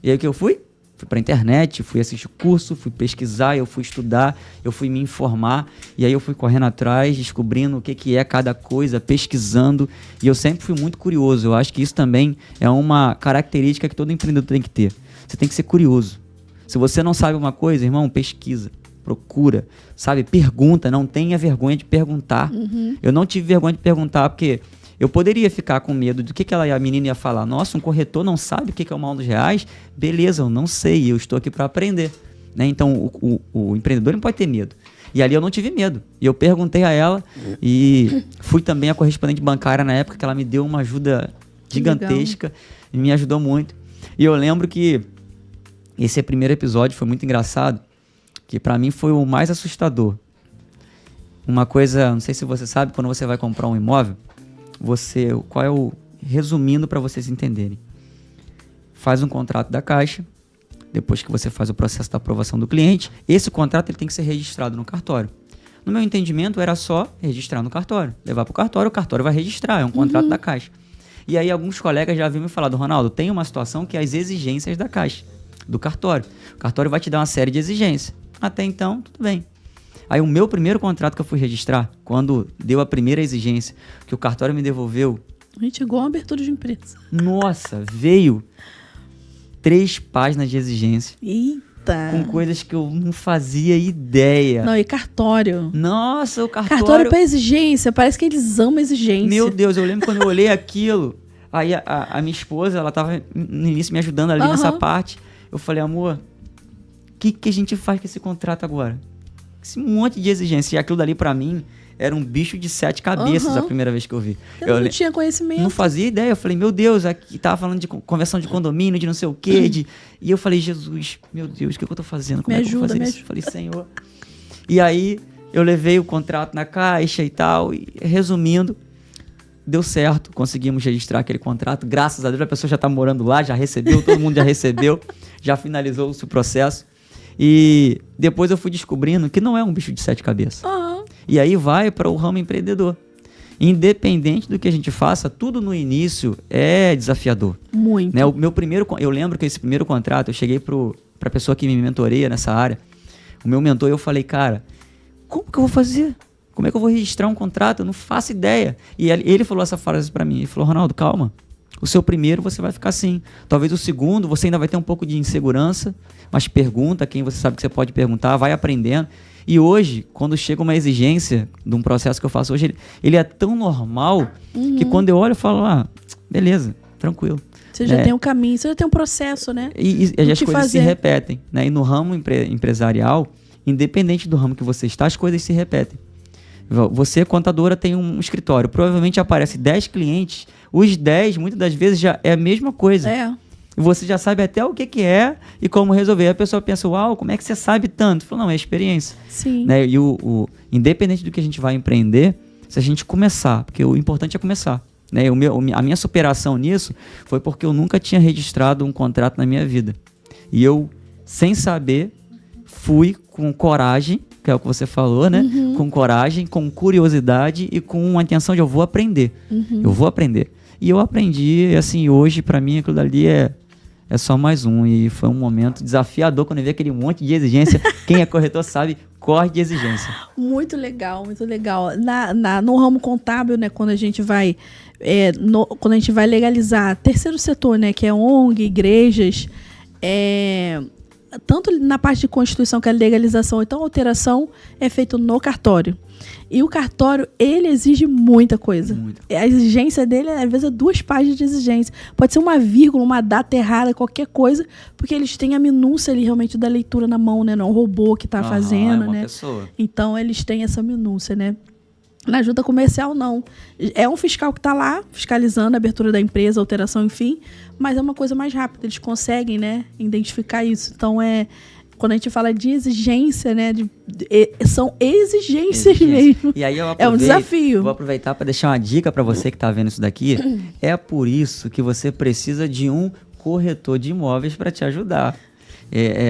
E aí o que eu fui? Fui pra internet, fui assistir curso, fui pesquisar, eu fui estudar, eu fui me informar. E aí eu fui correndo atrás, descobrindo o que é cada coisa, pesquisando. E eu sempre fui muito curioso. Eu acho que isso também é uma característica que todo empreendedor tem que ter. Você tem que ser curioso. Se você não sabe uma coisa, irmão, pesquisa, procura, sabe? Pergunta, não tenha vergonha de perguntar. Eu não tive vergonha de perguntar, porque eu poderia ficar com medo do que a menina ia falar. Nossa, um corretor não sabe o que é uma aula dos reais? Beleza, eu não sei, eu estou aqui para aprender. Né? Então, o empreendedor não pode ter medo. E ali eu não tive medo. E eu perguntei a ela e fui também a correspondente bancária na época, que ela me deu uma ajuda gigantesca e me ajudou muito. E eu lembro que esse primeiro episódio foi muito engraçado, que para mim foi o mais assustador. Uma coisa, não sei se você sabe, quando você vai comprar um imóvel, qual é o... Resumindo para vocês entenderem. Faz um contrato da Caixa, depois que você faz o processo da aprovação do cliente, esse contrato ele tem que ser registrado no cartório. No meu entendimento, era só registrar no cartório. Levar para o cartório vai registrar, é um contrato da Caixa. E aí alguns colegas já haviam me falado, Ronaldo, tem uma situação que é as exigências da Caixa, do cartório. O cartório vai te dar uma série de exigências. Até então, tudo bem. Aí o meu primeiro contrato que eu fui registrar, quando deu a primeira exigência, que o cartório me devolveu... Gente, igual a abertura de empresa. Nossa, veio 3 páginas de exigência. Eita! Com coisas que eu não fazia ideia. Não, e cartório? Nossa, o cartório... Cartório pra exigência, parece que eles amam exigência. Meu Deus, eu lembro quando eu olhei aquilo, aí a minha esposa, ela tava no início me ajudando ali nessa parte. Eu falei, amor, o que a gente faz com esse contrato agora? Esse monte de exigência. E aquilo dali pra mim era um bicho de 7 cabeças a primeira vez que eu vi. Eu não tinha conhecimento. Não fazia ideia. Eu falei, meu Deus, aqui tava falando de conversão de condomínio, de não sei o quê. E eu falei, Jesus, meu Deus, o que eu tô fazendo? Como é que eu vou fazer isso? Eu falei, Senhor. E aí eu levei o contrato na Caixa e tal. E resumindo, deu certo. Conseguimos registrar aquele contrato. Graças a Deus, a pessoa já tá morando lá, já recebeu, todo mundo já recebeu, já finalizou o seu processo. E depois eu fui descobrindo que não é um bicho de 7 cabeças. E aí vai para o ramo empreendedor. Independente do que a gente faça, tudo no início é desafiador. Muito. Né? Eu lembro que esse primeiro contrato, eu cheguei para a pessoa que me mentoreia nessa área, o meu mentor, eu falei, cara, como que eu vou fazer? Como é que eu vou registrar um contrato? Eu não faço ideia. E ele falou essa frase para mim, ele falou, Ronaldo, calma. O seu primeiro você vai ficar assim. Talvez o segundo você ainda vai ter um pouco de insegurança, mas pergunta quem você sabe que você pode perguntar, vai aprendendo. E hoje, quando chega uma exigência de um processo que eu faço hoje, ele é tão normal que quando eu olho eu falo, beleza, tranquilo. Você já tem um caminho, você já tem um processo, né? E as coisas se repetem. Né? E no ramo empresarial, independente do ramo que você está, as coisas se repetem. Você, contadora, tem um escritório. Provavelmente aparece 10 clientes. Os 10, muitas das vezes, já é a mesma coisa. Você já sabe até o que é e como resolver. A pessoa pensa, uau, como é que você sabe tanto? Fala, não, é experiência. Sim. Né? E independente do que a gente vai empreender, se a gente começar, porque o importante é começar. Né? A minha superação nisso foi porque eu nunca tinha registrado um contrato na minha vida. E eu, sem saber, fui com coragem, que é o que você falou, né? Com coragem, com curiosidade e com a intenção de eu vou aprender. Eu vou aprender. E eu aprendi, e assim, hoje pra mim aquilo dali é só mais um. E foi um momento desafiador quando eu vi aquele monte de exigência. Quem é corretor sabe, corre de exigência. Muito legal, muito legal. No ramo contábil, né, quando a gente vai legalizar terceiro setor, né, que é ONG, igrejas, tanto na parte de constituição, que é a legalização, então a alteração é feita no cartório. E o cartório, ele exige muita coisa. A exigência dele, às vezes, é 2 páginas de exigência. Pode ser uma vírgula, uma data errada, qualquer coisa, porque eles têm a minúcia ali, realmente, da leitura na mão, né? Não é um robô que está fazendo, né? Pessoa. Então, eles têm essa minúcia, né? Na junta comercial, não. É um fiscal que está lá, fiscalizando a abertura da empresa, alteração, enfim, mas é uma coisa mais rápida. Eles conseguem, né, identificar isso. Então, quando a gente fala de exigência, né, são exigências mesmo. E aí é um desafio. Vou aproveitar para deixar uma dica para você que está vendo isso daqui. É por isso que você precisa de um corretor de imóveis para te ajudar.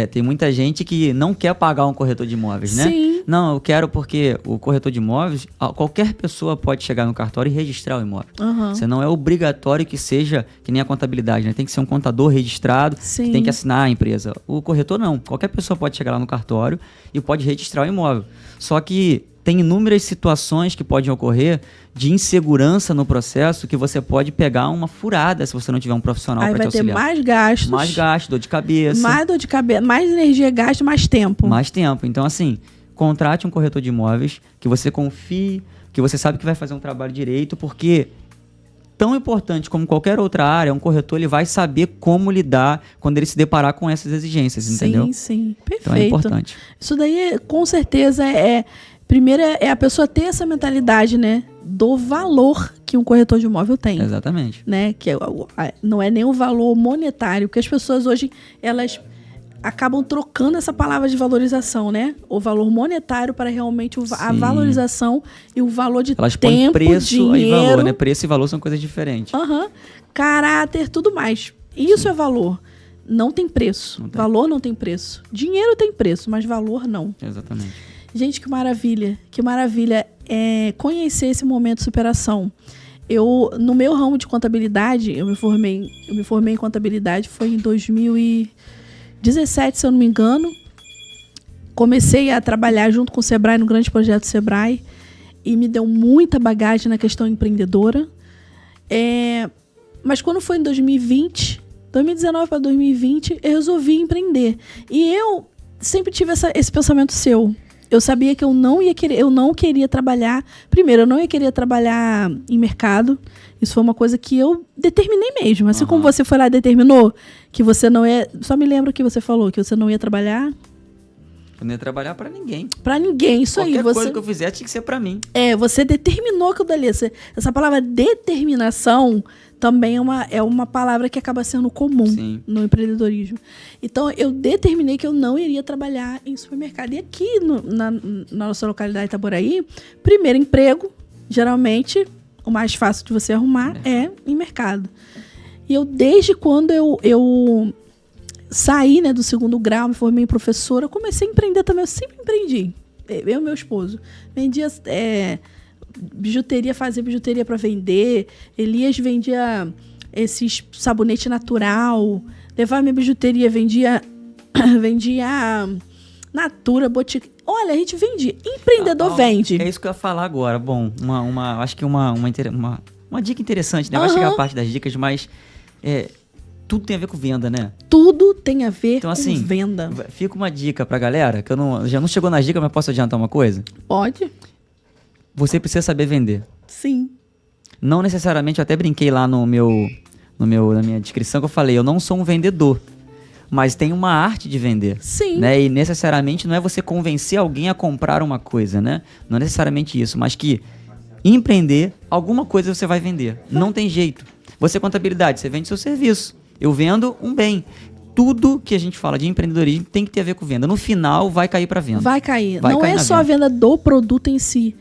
Tem muita gente que não quer pagar um corretor de imóveis, né? Sim. Não, eu quero porque o corretor de imóveis, qualquer pessoa pode chegar no cartório e registrar o imóvel. Uhum. Você não é obrigatório que seja que nem a contabilidade, né? Tem que ser um contador registrado, Sim. que tem que assinar a empresa. O corretor não. Qualquer pessoa pode chegar lá no cartório e pode registrar o imóvel. Só que tem inúmeras situações que podem ocorrer de insegurança no processo que você pode pegar uma furada se você não tiver um profissional para te auxiliar. Aí vai ter mais gastos. Mais gasto, dor de cabeça. Mais dor de cabeça, mais energia gasta, mais tempo. Mais tempo. Então, assim, contrate um corretor de imóveis que você confie, que você sabe que vai fazer um trabalho direito, porque tão importante como qualquer outra área, um corretor ele vai saber como lidar quando ele se deparar com essas exigências, entendeu? Sim, sim. Perfeito. Então é importante. Isso daí, com certeza, primeiro é a pessoa ter essa mentalidade, né, do valor que um corretor de imóvel tem. Exatamente. Né, que não é nem o valor monetário, porque as pessoas hoje, elas acabam trocando essa palavra de valorização, né? O valor monetário para realmente a valorização e o valor de elas tempo, põem preço dinheiro. e valor, né? Preço e valor são coisas diferentes. Caráter, tudo mais. Isso é valor. Não tem preço. Valor não tem preço. Dinheiro tem preço, mas valor não. Exatamente. Gente, que maravilha. Que maravilha conhecer esse momento de superação. No meu ramo de contabilidade, eu me formei em contabilidade, foi em 2017, se eu não me engano. Comecei a trabalhar junto com o Sebrae, no grande projeto Sebrae, e me deu muita bagagem na questão empreendedora. Mas quando foi em 2020, 2019 para 2020, eu resolvi empreender. E eu sempre tive esse pensamento seu. Eu sabia que eu não queria trabalhar. Primeiro, eu não ia querer trabalhar em mercado. Isso foi uma coisa que eu determinei mesmo. Assim como você foi lá e determinou que você não ia... Só me lembra o que você falou, que você não ia trabalhar. Eu não ia trabalhar pra ninguém. Pra ninguém, isso Qualquer aí. coisa que eu fizer tinha que ser pra mim. Você determinou aquilo dali. Essa palavra determinação também é uma palavra que acaba sendo comum no empreendedorismo. Então, eu determinei que eu não iria trabalhar em supermercado. E aqui, na nossa localidade de Itaboraí, primeiro emprego, geralmente, o mais fácil de você arrumar é em mercado. E desde quando eu saí, né, do segundo grau, me formei em professora, eu comecei a empreender também. Eu sempre empreendi. Eu e meu esposo. Vendia bijuteria, fazia bijuteria para vender. Elias vendia esses sabonete natural. Levava minha bijuteria, vendia Natura, Botica. Olha, a gente vendia. Empreendedor vende. É isso que eu ia falar agora. Bom, acho que uma dica interessante, né? Vai chegar a parte das dicas, mas tudo tem a ver com venda, né? Tudo tem a ver com venda. Fica uma dica pra galera, que já não chegou nas dicas, mas posso adiantar uma coisa? Pode. Você precisa saber vender. Sim. Não necessariamente, eu até brinquei lá na minha descrição, que eu falei, eu não sou um vendedor, mas tem uma arte de vender. Sim. Né? E necessariamente não é você convencer alguém a comprar uma coisa, né? Não é necessariamente isso, mas que empreender, alguma coisa você vai vender. Não tem jeito. Você contabilidade, você vende seu serviço. Eu vendo um bem. Tudo que a gente fala de empreendedorismo tem que ter a ver com venda. No final, vai cair para venda. Vai cair. Não é só a venda do produto em si,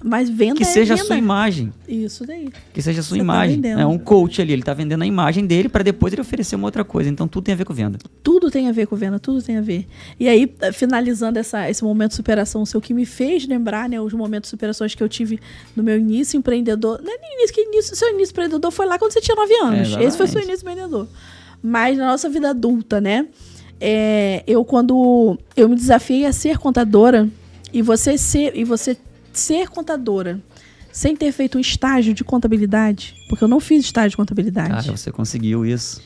mas venda que seja a sua imagem. Isso daí. Que seja a sua imagem. É um coach ali, ele está vendendo a imagem dele para depois ele oferecer uma outra coisa. Então, tudo tem a ver com venda. Tudo tem a ver com venda, tudo tem a ver. E aí, finalizando esse momento de superação seu, que me fez lembrar, né, os momentos de superações que eu tive no meu início empreendedor. Não é nem seu início empreendedor foi lá quando você tinha 9 anos. Esse foi o seu início empreendedor. Mas na nossa vida adulta, né? Quando eu me desafiei a ser contadora, e você ser contadora sem ter feito um estágio de contabilidade, porque eu não fiz estágio de contabilidade. Cara, você conseguiu isso.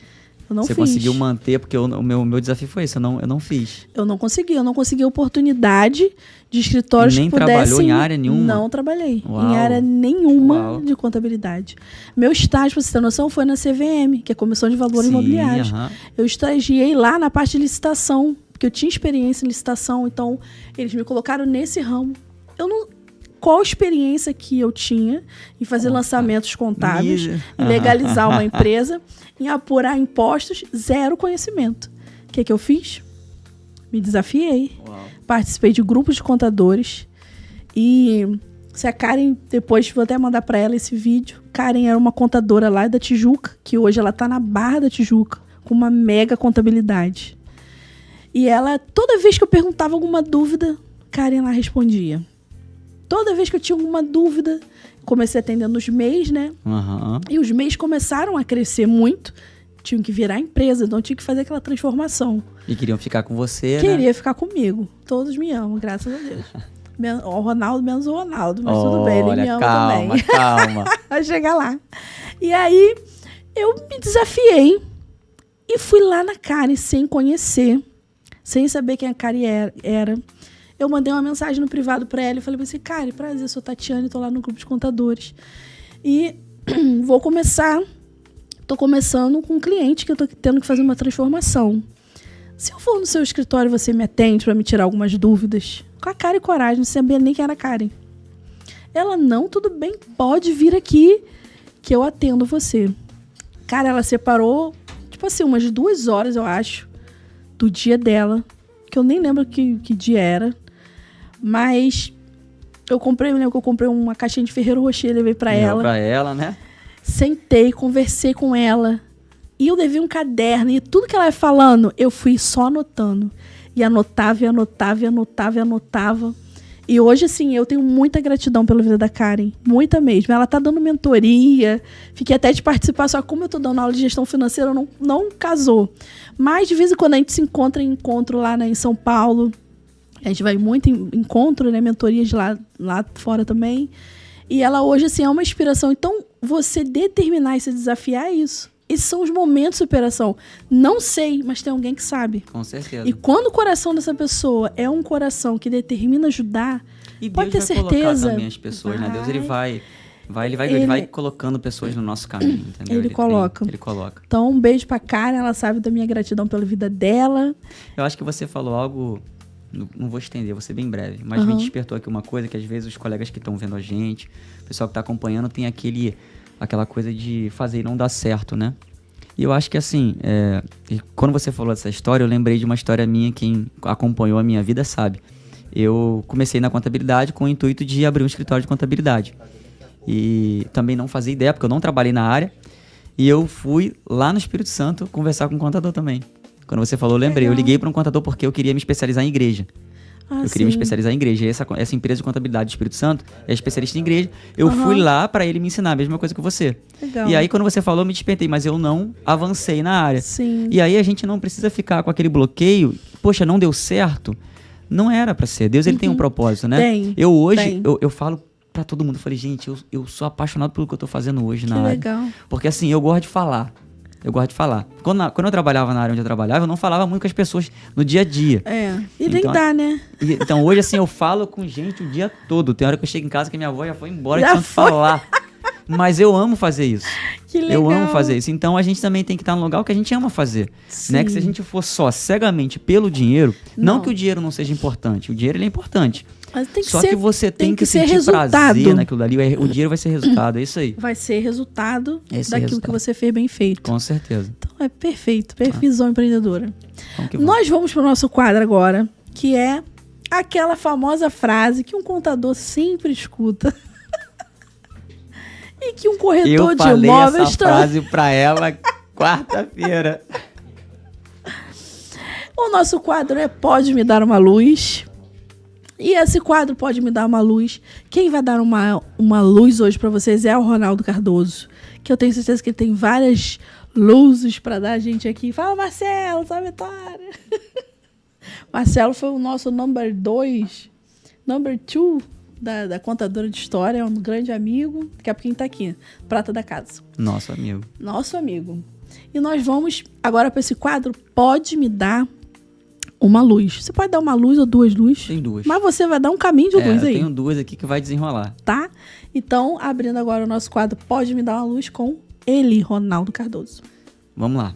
Eu não fiz. Você conseguiu manter, porque o meu desafio foi esse, eu não fiz. Eu não consegui oportunidade de escritórios que pudessem... Nem trabalhou em área nenhuma? Não trabalhei Uau. em área nenhuma de contabilidade. Meu estágio, pra você ter noção, foi na CVM, que é a Comissão de Valores Imobiliários. Eu estagiei lá na parte de licitação, porque eu tinha experiência em licitação, então eles me colocaram nesse ramo. qual a experiência que eu tinha em fazer lançamentos contábeis, Mídia. em legalizar uma empresa, em apurar impostos, zero conhecimento. O que eu fiz? Me desafiei. Uau. Participei de grupos de contadores. E se a Karen, depois vou até mandar para ela esse vídeo. Karen era uma contadora lá da Tijuca, que hoje ela tá na Barra da Tijuca, com uma mega contabilidade. E ela, toda vez que eu perguntava alguma dúvida, Karen lá respondia. Toda vez que eu tinha alguma dúvida, comecei atendendo os MEIs, né? Aham. E os MEIs começaram a crescer muito. Tinham que virar empresa, então tinha que fazer aquela transformação. E queriam ficar com você, né? Queria ficar comigo. Todos me amam, graças a Deus. O Ronaldo, menos o Ronaldo, mas tudo bem, ele me ama também. Calma. Vai chegar lá. E aí, eu me desafiei e fui lá na Karen sem conhecer, sem saber quem a Karen era. Eu mandei uma mensagem no privado pra ela e falei assim, Karen, prazer, sou Tatiane, tô lá no grupo de contadores. E tô começando com um cliente que eu tô tendo que fazer uma transformação. Se eu for no seu escritório, você me atende pra me tirar algumas dúvidas? Com a cara e coragem, não sabia nem quem era a Karen. Ela, não, tudo bem, pode vir aqui que eu atendo você. Cara, ela separou, tipo assim, umas 2 horas, eu acho, do dia dela, que eu nem lembro que dia era, mas eu lembro que eu comprei uma caixinha de Ferrero Rocher, levei pra ela. Pra ela, né? Sentei, conversei com ela. E eu levei um caderno. E tudo que ela ia falando, eu fui só anotando. E anotava, e anotava, e anotava, e anotava. E hoje, assim, eu tenho muita gratidão pela vida da Karen. Muita mesmo. Ela tá dando mentoria. Fiquei até de participar, só que como eu tô dando aula de gestão financeira, não casou. Mas, de vez em quando, a gente se encontra em encontro lá em São Paulo. A gente vai muito em encontro, né? Mentorias lá fora também. E ela hoje, assim, é uma inspiração. Então, você determinar e se desafiar é isso. Esses são os momentos de superação. Não sei, mas tem alguém que sabe. Com certeza. E quando o coração dessa pessoa é um coração que determina ajudar, E pode ter Deus vai certeza. colocar também as pessoas, né? Deus, ele vai colocando pessoas no nosso caminho, entendeu? Ele coloca. Ele coloca. Então, um beijo pra Karen, ela sabe da minha gratidão pela vida dela. Eu acho que você falou algo, não vou estender, vou ser bem breve, mas me despertou aqui uma coisa que às vezes os colegas que estão vendo a gente, o pessoal que está acompanhando, tem aquela coisa de fazer e não dar certo, né? E eu acho que assim, quando você falou dessa história, eu lembrei de uma história minha, quem acompanhou a minha vida sabe. Eu comecei na contabilidade com o intuito de abrir um escritório de contabilidade. E também não fazia ideia, porque eu não trabalhei na área. E eu fui lá no Espírito Santo conversar com um contador também. Quando você falou, eu lembrei. Legal. Eu liguei para um contador porque eu queria me especializar em igreja. Eu queria me especializar em igreja. E essa empresa de contabilidade do Espírito Santo é especialista em igreja. Eu fui lá para ele me ensinar a mesma coisa que você. Legal. E aí, quando você falou, eu me despertei, mas eu não avancei na área. Sim. E aí, a gente não precisa ficar com aquele bloqueio. Poxa, não deu certo. Não era para ser. Deus, ele tem um propósito, né? Tem. Eu hoje, Tem. eu falo para todo mundo. Eu falei, gente, eu sou apaixonado pelo que eu tô fazendo hoje na Que área. legal. Porque assim, eu gosto de falar. Quando eu trabalhava na área onde eu trabalhava, eu não falava muito com as pessoas no dia a dia. E nem Então, dá, né? Então hoje, assim, eu falo com gente o dia todo. Tem hora que eu chego em casa que minha avó já foi embora de Já tanto foi. falar. Mas eu amo fazer isso. Que legal. Eu amo fazer isso. Então a gente também tem que estar num lugar que a gente ama fazer. Né? Que se a gente for só cegamente pelo dinheiro, não que o dinheiro não seja importante. O dinheiro ele é importante. Mas tem que Só ser, que você tem que ser sentir resultado. prazer naquilo dali. O dinheiro vai ser resultado. É isso aí. Vai ser resultado Esse daquilo resultado. que você fez bem feito. Com certeza. Então é perfeito. Visão empreendedora. Vamos que vamos. Nós vamos para o nosso quadro agora, que é aquela famosa frase que um contador sempre escuta. E que um corretor Eu de falei imóveis essa frase pra ela quarta-feira. O nosso quadro é Pode Me Dar Uma Luz. E esse quadro Pode Me Dar Uma Luz. Quem vai dar uma luz hoje para vocês é o Ronaldo Cardoso, que eu tenho certeza que ele tem várias luzes para dar a gente aqui. Fala, Marcelo, sua vitória. Marcelo foi o nosso number 2 da contadora de história, é um grande amigo. Daqui a pouquinho tá aqui, prata da casa. Nosso amigo. Nosso amigo. E nós vamos agora para esse quadro Pode Me Dar Uma Luz. Você pode dar uma luz ou 2 luzes? Tem 2. Mas você vai dar um caminho de luz eu aí. tenho 2 aqui que vai desenrolar. Tá? Então, abrindo agora o nosso quadro Pode Me Dar Uma Luz com ele, Ronaldo Cardoso. Vamos lá.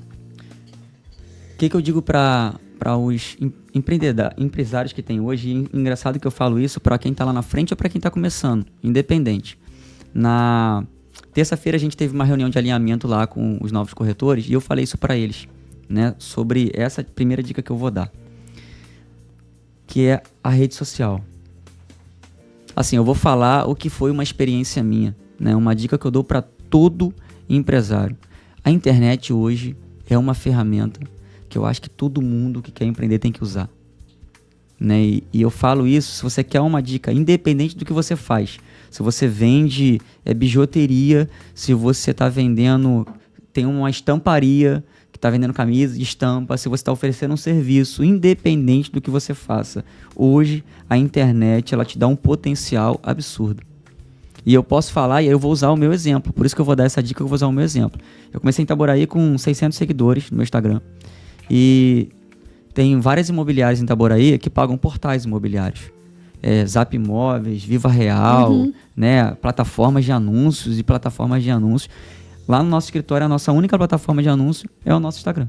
O que eu digo para os empresários que tem hoje. E engraçado que eu falo isso para quem está lá na frente ou para quem está começando, independente. Na terça-feira a gente teve uma reunião de alinhamento lá com os novos corretores e eu falei isso para eles, né, sobre essa primeira dica que eu vou dar, que é a rede social. Assim, eu vou falar o que foi uma experiência minha, né, uma dica que eu dou para todo empresário. A internet hoje é uma ferramenta que eu acho que todo mundo que quer empreender tem que usar, né? E eu falo isso, se você quer uma dica, independente do que você faz. Se você vende bijuteria, se você está vendendo, tem uma estamparia que está vendendo camisa de estampa, se você está oferecendo um serviço, independente do que você faça. Hoje, a internet, ela te dá um potencial absurdo. E eu posso falar, e aí eu vou usar o meu exemplo. Por isso que eu vou dar essa dica, eu vou usar o meu exemplo. Eu comecei em Itaboraí com 600 seguidores no meu Instagram. E tem várias imobiliárias em Itaboraí que pagam portais imobiliários. Zap Imóveis, Viva Real, né, plataformas de anúncios e plataformas de anúncios. Lá no nosso escritório, a nossa única plataforma de anúncio é o nosso Instagram.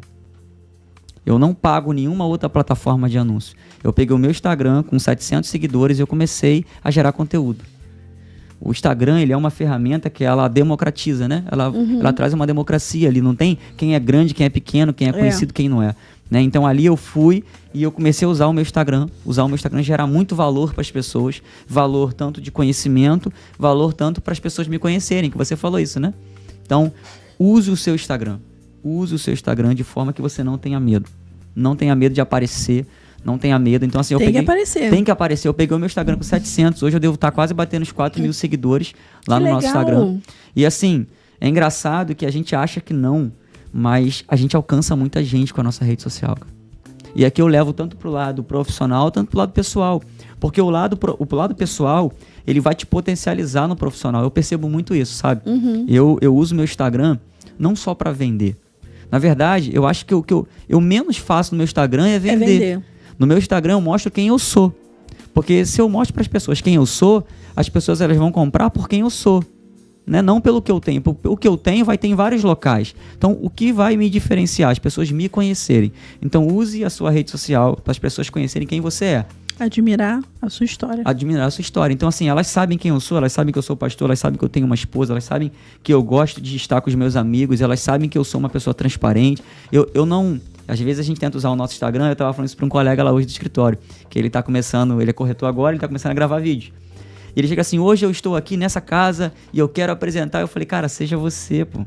Eu não pago nenhuma outra plataforma de anúncio. Eu peguei o meu Instagram com 700 seguidores e eu comecei a gerar conteúdo. O Instagram, ele é uma ferramenta que ela democratiza, né? Ela traz uma democracia ali. Não tem quem é grande, quem é pequeno, quem é conhecido, quem não é. Né? Então ali eu fui e eu comecei a usar o meu Instagram, gerar muito valor para as pessoas, valor tanto de conhecimento, valor tanto para as pessoas me conhecerem, que você falou isso, né? Então, use o seu Instagram de forma que você não tenha medo. Não tenha medo de aparecer, não tenha medo. Então, assim, Tem que aparecer. Eu peguei o meu Instagram com 700, hoje eu devo estar quase batendo os 4 mil seguidores lá no nosso Instagram. E assim, é engraçado que a gente acha que não, mas a gente alcança muita gente com a nossa rede social. E aqui eu levo tanto pro lado profissional, tanto pro lado pessoal. Porque o lado pessoal, ele vai te potencializar no profissional. Eu percebo muito isso, sabe? Eu uso meu Instagram não só para vender. Na verdade, eu acho que o que eu menos faço no meu Instagram é vender. No meu Instagram eu mostro quem eu sou. Porque se eu mostro para as pessoas quem eu sou, as pessoas elas vão comprar por quem eu sou. Né? Não pelo que eu tenho. O que eu tenho vai ter em vários locais. Então, o que vai me diferenciar? As pessoas me conhecerem. Então, use a sua rede social para as pessoas conhecerem quem você é. Admirar a sua história. Então, assim, elas sabem quem eu sou, elas sabem que eu sou pastor, elas sabem que eu tenho uma esposa, elas sabem que eu gosto de estar com os meus amigos, elas sabem que eu sou uma pessoa transparente. Eu não... Às vezes a gente tenta usar o nosso Instagram, eu estava falando isso para um colega lá hoje do escritório, que ele está começando, ele é corretor agora, ele está começando a gravar vídeo. E ele chega assim, hoje eu estou aqui nessa casa e eu quero apresentar. Eu falei, cara, seja você, pô.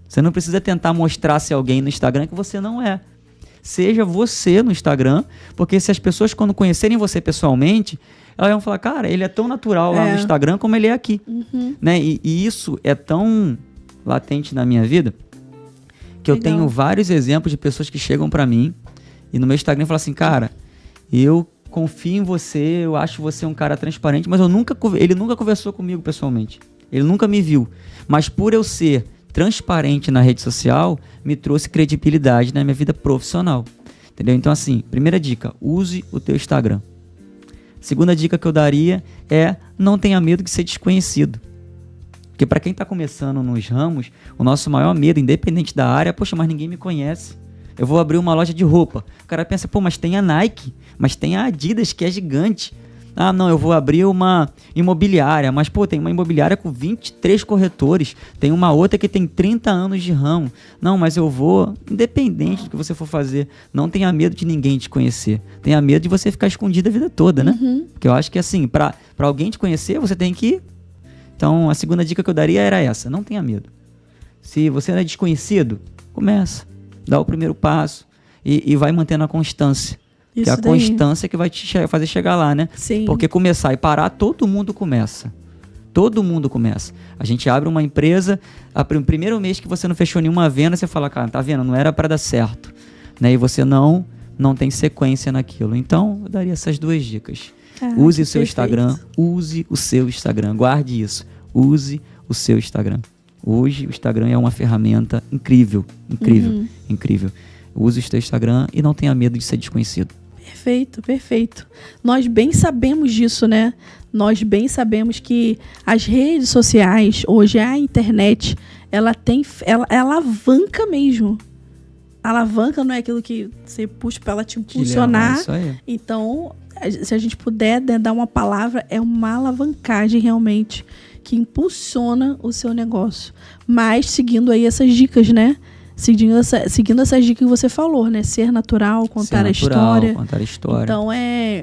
Você não precisa tentar mostrar ser alguém no Instagram que você não é. Seja você no Instagram, porque se as pessoas, quando conhecerem você pessoalmente, elas vão falar, cara, ele é tão natural lá no Instagram como ele é aqui. Né? E isso é tão latente na minha vida que eu tenho vários exemplos de pessoas que chegam pra mim e no meu Instagram falam assim, cara, eu confio em você, eu acho você um cara transparente, mas ele nunca conversou comigo pessoalmente. Ele nunca me viu. Mas por eu ser transparente na rede social, me trouxe credibilidade na minha vida profissional. Entendeu? Então, assim, primeira dica, use o teu Instagram. Segunda dica que eu daria é não tenha medo de ser desconhecido. Porque para quem está começando nos ramos, o nosso maior medo, independente da área, poxa, mas ninguém me conhece. Eu vou abrir uma loja de roupa. O cara pensa, pô, mas tem a Nike, mas tem a Adidas, que é gigante. Ah, não, eu vou abrir uma imobiliária, mas, pô, tem uma imobiliária com 23 corretores, tem uma outra que tem 30 anos de ramo. Não, mas eu vou, independente do que você for fazer, não tenha medo de ninguém te conhecer. Tenha medo de você ficar escondido a vida toda, né? Porque eu acho que, assim, pra alguém te conhecer, você tem que... Então, a segunda dica que eu daria era essa, não tenha medo. Se você é desconhecido, começa. Dá o primeiro passo e vai mantendo a constância. Isso que é a constância que vai te fazer chegar lá, né? Sim. Porque começar e parar, todo mundo começa. Todo mundo começa. A gente abre uma empresa, o primeiro mês que você não fechou nenhuma venda, você fala, cara, tá vendo? Não era para dar certo. Né? E você não tem sequência naquilo. Então, eu daria essas duas dicas. Use o seu Instagram. Use o seu Instagram. Guarde isso. Use o seu Instagram. Hoje, o Instagram é uma ferramenta incrível. Incrível. Incrível. Use o seu Instagram e não tenha medo de ser desconhecido. Perfeito, perfeito. Nós bem sabemos disso, né? Nós bem sabemos que as redes sociais, hoje a internet, ela alavanca mesmo alavanca não é aquilo que você puxa para ela te impulsionar. Isso aí. Então, se a gente puder, né, dar uma palavra, é uma alavancagem realmente que impulsiona o seu negócio. Mas seguindo aí essas dicas, né? Seguindo essas dicas que você falou, né? Ser natural, contar a história. Então,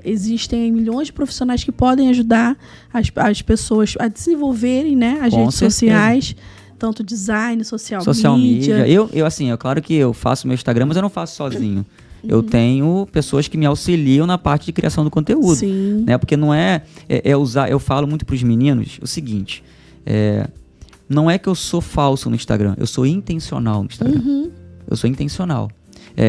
existem milhões de profissionais que podem ajudar as pessoas a desenvolverem, né, as redes sociais, tanto design, social media. É claro que eu faço meu Instagram, mas eu não faço sozinho. Eu tenho pessoas que me auxiliam na parte de criação do conteúdo. Sim. Né? Porque não usar... Eu falo muito para os meninos o seguinte... Não é que eu sou falso no Instagram, eu sou intencional no Instagram. Eu sou intencional.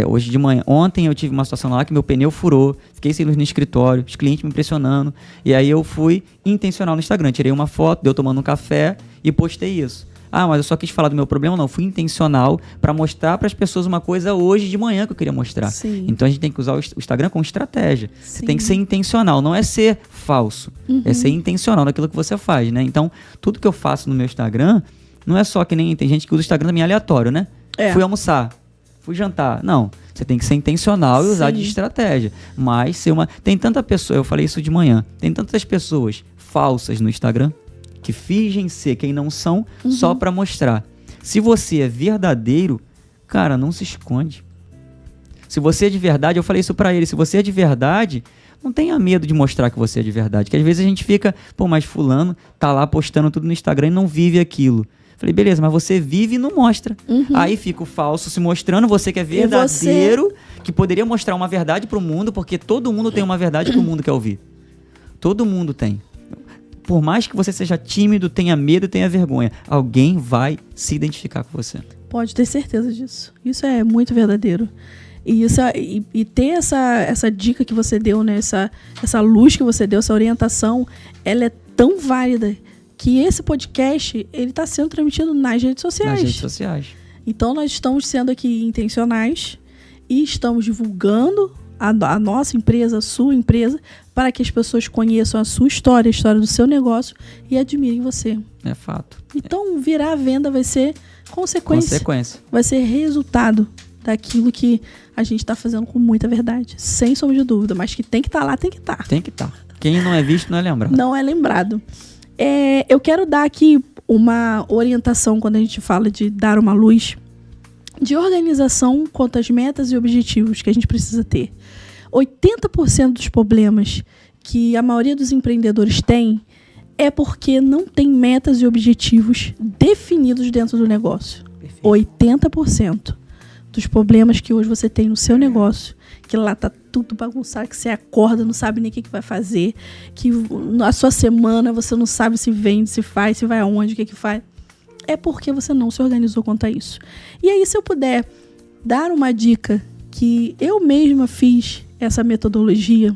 Hoje de manhã, ontem eu tive uma situação lá que meu pneu furou, fiquei sem luz no escritório, os clientes me impressionando, e aí eu fui intencional no Instagram, tirei uma foto, deu tomando um café e postei isso. Ah, mas eu só quis falar do meu problema? Não, fui intencional para mostrar para as pessoas uma coisa hoje de manhã que eu queria mostrar. Sim. Então a gente tem que usar o Instagram como estratégia. Sim. Você tem que ser intencional, não é ser falso, é ser intencional naquilo que você faz, né? Então, tudo que eu faço no meu Instagram, não é só que nem tem gente que usa o Instagram também aleatório, né? Fui almoçar, fui jantar. Não, você tem que ser intencional e usar de estratégia. Mas ser uma... Tem tanta pessoa, eu falei isso de manhã, tem tantas pessoas falsas no Instagram que fingem ser quem não são só para mostrar. Se você é verdadeiro, cara, não se esconde. Se você é de verdade, eu falei isso para ele, se você é de verdade, não tenha medo de mostrar que você é de verdade. Que às vezes a gente fica, mas fulano tá lá postando tudo no Instagram e não vive aquilo. Falei, beleza, mas você vive e não mostra. Aí fica o falso se mostrando, você que é verdadeiro, que poderia mostrar uma verdade pro mundo, porque todo mundo tem uma verdade que o mundo quer ouvir. Todo mundo tem. Por mais que você seja tímido, tenha medo, tenha vergonha, alguém vai se identificar com você. Pode ter certeza disso. Isso é muito verdadeiro. E ter essa dica que você deu, né? Essa luz que você deu, essa orientação, ela é tão válida que esse podcast, ele está sendo transmitido nas redes sociais. Nas redes sociais. Então, nós estamos sendo aqui intencionais e estamos divulgando a nossa empresa, a sua empresa, para que as pessoas conheçam a sua história, a história do seu negócio e admirem você. É fato. Então, virar a venda vai ser consequência. Vai ser resultado daquilo que a gente está fazendo com muita verdade. Sem sombra de dúvida. Mas que tem que estar lá, tem que estar. Tem que estar. Quem não é visto não é lembrado. Não é lembrado. Eu quero dar aqui uma orientação quando a gente fala de dar uma luz de organização quanto às metas e objetivos que a gente precisa ter. 80% dos problemas que a maioria dos empreendedores tem é porque não tem metas e objetivos definidos dentro do negócio. Perfeito. 80% dos problemas que hoje você tem no seu negócio, que lá tá tudo bagunçado, que você acorda, não sabe nem o que vai fazer, que na sua semana você não sabe se vende, se faz, se vai aonde, o que faz. É porque você não se organizou quanto a isso. E aí, se eu puder dar uma dica que eu mesma fiz essa metodologia,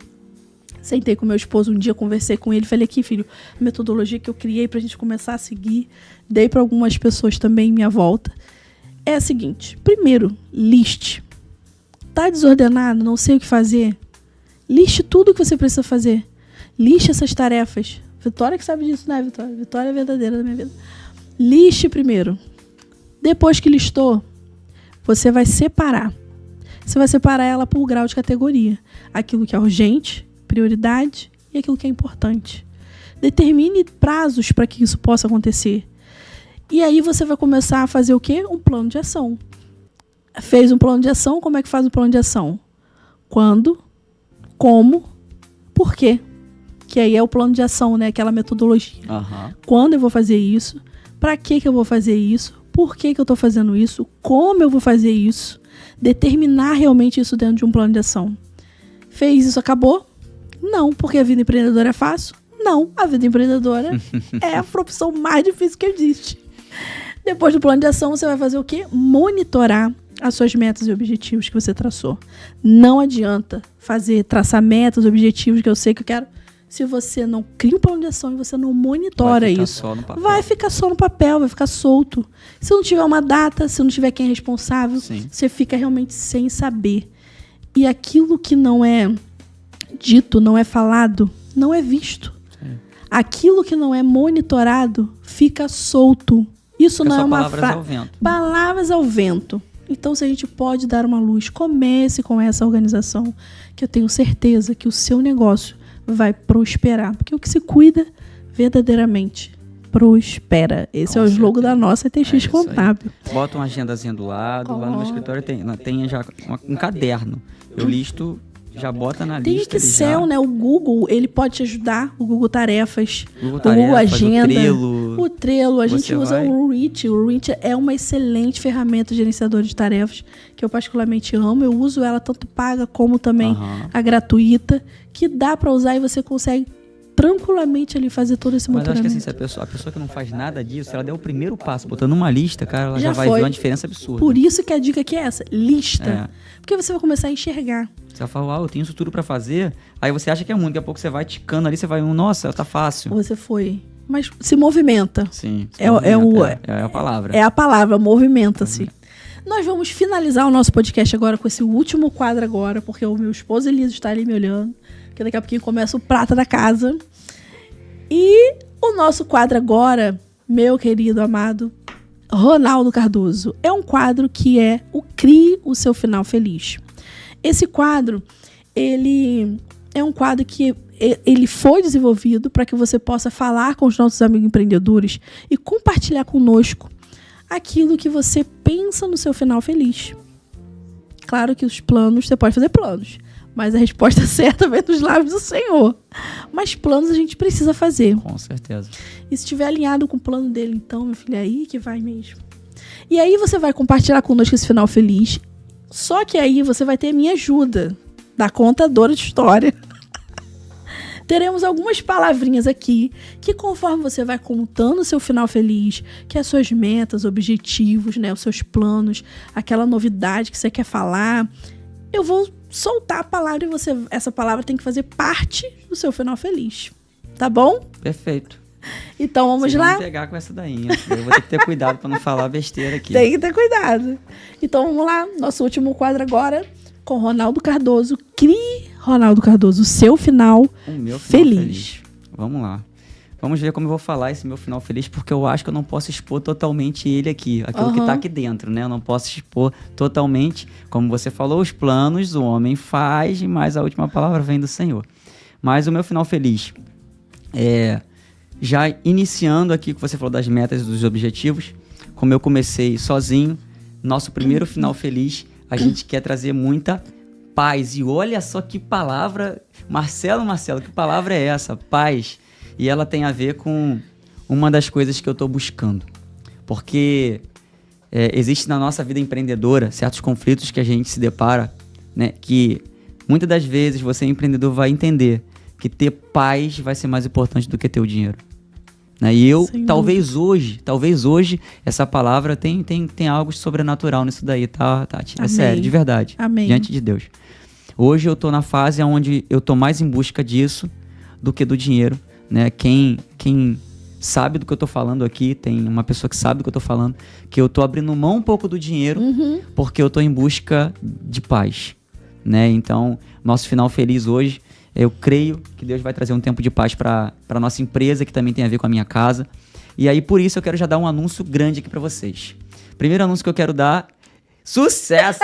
sentei com meu esposo um dia, conversei com ele, falei aqui, filho, a metodologia que eu criei pra gente começar a seguir, dei para algumas pessoas também em minha volta, é a seguinte: primeiro, liste. Tá desordenado, não sei o que fazer? Liste tudo o que você precisa fazer. Liste essas tarefas. Vitória que sabe disso, né, Vitória? Vitória é verdadeira da minha vida. Liste primeiro. Depois que listou, você vai separar. Você vai separar ela por grau de categoria. Aquilo que é urgente, prioridade, e aquilo que é importante. Determine prazos para que isso possa acontecer. E aí você vai começar a fazer o quê? Um plano de ação. Fez um plano de ação, como é que faz um plano de ação? Quando, como, por quê? Que aí é o plano de ação, né? Aquela metodologia. Quando eu vou fazer isso? Para que eu vou fazer isso? Por que eu estou fazendo isso? Como eu vou fazer isso? Determinar realmente isso dentro de um plano de ação. Fez isso, acabou? Não, porque a vida empreendedora é fácil? Não, a vida empreendedora é a profissão mais difícil que existe. Depois do plano de ação, você vai fazer o quê? Monitorar as suas metas e objetivos que você traçou. Não adianta traçar metas, objetivos que eu sei que eu quero, se você não cria um plano de ação e você não monitora isso. Vai ficar só no papel, vai ficar solto. Se não tiver uma data, se não tiver quem é responsável, você fica realmente sem saber. E aquilo que não é dito, não é falado, não é visto. Aquilo que não é monitorado fica solto. Isso não é uma frase. Palavras ao vento. Então, se a gente pode dar uma luz, comece com essa organização, que eu tenho certeza que o seu negócio vai prosperar. Porque o que se cuida verdadeiramente prospera. Esse Com é o slogan certeza. da nossa ETX É isso Contábil. Bota uma agendazinha do lado, lá no meu escritório tem já um caderno. Eu listo, já bota na Tem lista. Excel, né? O Google, ele pode te ajudar. O Google Tarefas, Google o Google Tarefas, Agenda, o Trello. A gente Você usa vai- o Reach. O Reach é uma excelente ferramenta gerenciadora de tarefas, que eu particularmente amo. Eu uso ela tanto paga como também Aham. a gratuita, que dá pra usar e você consegue tranquilamente ali fazer todo esse Mas eu acho que monitoramento. assim, se a pessoa que não faz nada disso, se ela der o primeiro passo, botando uma lista, cara, ela já Já vai foi. ver uma diferença absurda. Por isso que a dica aqui é essa, lista. É. Porque você vai começar a enxergar. Você vai falar, eu tenho isso tudo pra fazer, aí você acha que é muito, daqui a pouco você vai ticando ali, você vai, nossa, tá fácil. Você foi. Mas se movimenta. Sim, É a palavra. É a palavra, movimenta-se. Nós vamos finalizar o nosso podcast agora com esse último quadro agora, porque o meu esposo Elias está ali me olhando, porque daqui a pouquinho começa o prata da casa. E o nosso quadro agora, meu querido amado Ronaldo Cardoso, é um quadro que é o Crie o Seu Final Feliz. Esse quadro, ele é um quadro que ele foi desenvolvido para que você possa falar com os nossos amigos empreendedores e compartilhar conosco aquilo que você pensa no seu final feliz. Claro que os planos, você pode fazer planos, mas a resposta certa vem dos lábios do Senhor. Mas planos a gente precisa fazer. Com certeza. E se estiver alinhado com o plano dele, então, meu filho, é aí que vai mesmo. E aí você vai compartilhar conosco esse final feliz. Só que aí você vai ter minha ajuda, da contadora de história. Teremos algumas palavrinhas aqui que, conforme você vai contando o seu final feliz, que as suas metas, objetivos, né, os seus planos, aquela novidade que você quer falar, eu vou soltar a palavra e essa palavra tem que fazer parte do seu final feliz. Tá bom? Perfeito. Então vamos Vocês vão lá? me pegar com essa daí, hein? Eu vou ter que ter cuidado pra não falar besteira aqui. Tem que ter cuidado. Então vamos lá, nosso último quadro agora com Ronaldo Cardoso. Crie, Ronaldo Cardoso, o seu final O meu final feliz. Vamos lá. Vamos ver como eu vou falar esse meu final feliz, porque eu acho que eu não posso expor totalmente ele aqui, aquilo que tá aqui dentro, né? Eu não posso expor totalmente, como você falou, os planos o homem faz, mas a última palavra vem do Senhor. Mas o meu final feliz já iniciando aqui, que você falou das metas e dos objetivos, como eu comecei sozinho, nosso primeiro final feliz, a gente quer trazer muita paz. E olha só que palavra, Marcelo, que palavra é essa? Paz. E ela tem a ver com uma das coisas que eu estou buscando. Porque existe na nossa vida empreendedora certos conflitos que a gente se depara, né? Que muitas das vezes você, empreendedor, vai entender que ter paz vai ser mais importante do que ter o dinheiro. Né? E eu, Sem talvez hoje, essa palavra tem algo sobrenatural nisso daí, tá, Tati? É Amém. sério, de verdade. Amém. Diante de Deus. Hoje eu tô na fase onde eu tô mais em busca disso do que do dinheiro, né? Quem sabe do que eu tô falando aqui, tem uma pessoa que sabe do que eu tô falando, que eu tô abrindo mão um pouco do dinheiro porque eu tô em busca de paz, né? Então, nosso final feliz hoje, eu creio que Deus vai trazer um tempo de paz para nossa empresa, que também tem a ver com a minha casa. E aí, por isso, eu quero já dar um anúncio grande aqui para vocês. Primeiro anúncio que eu quero dar: sucesso!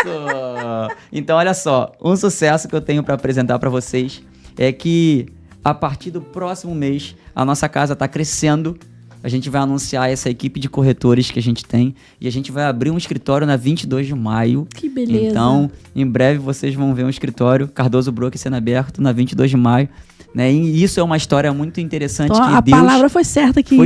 Então, olha só, um sucesso que eu tenho para apresentar para vocês é que a partir do próximo mês, a nossa casa está crescendo. A gente vai anunciar essa equipe de corretores que a gente tem e a gente vai abrir um escritório na 22 de maio. Que beleza. Então, em breve vocês vão ver um escritório Cardoso Broker sendo aberto na 22 de maio. Né? E isso é uma história muito interessante. Então, que a Deus palavra foi certa aqui.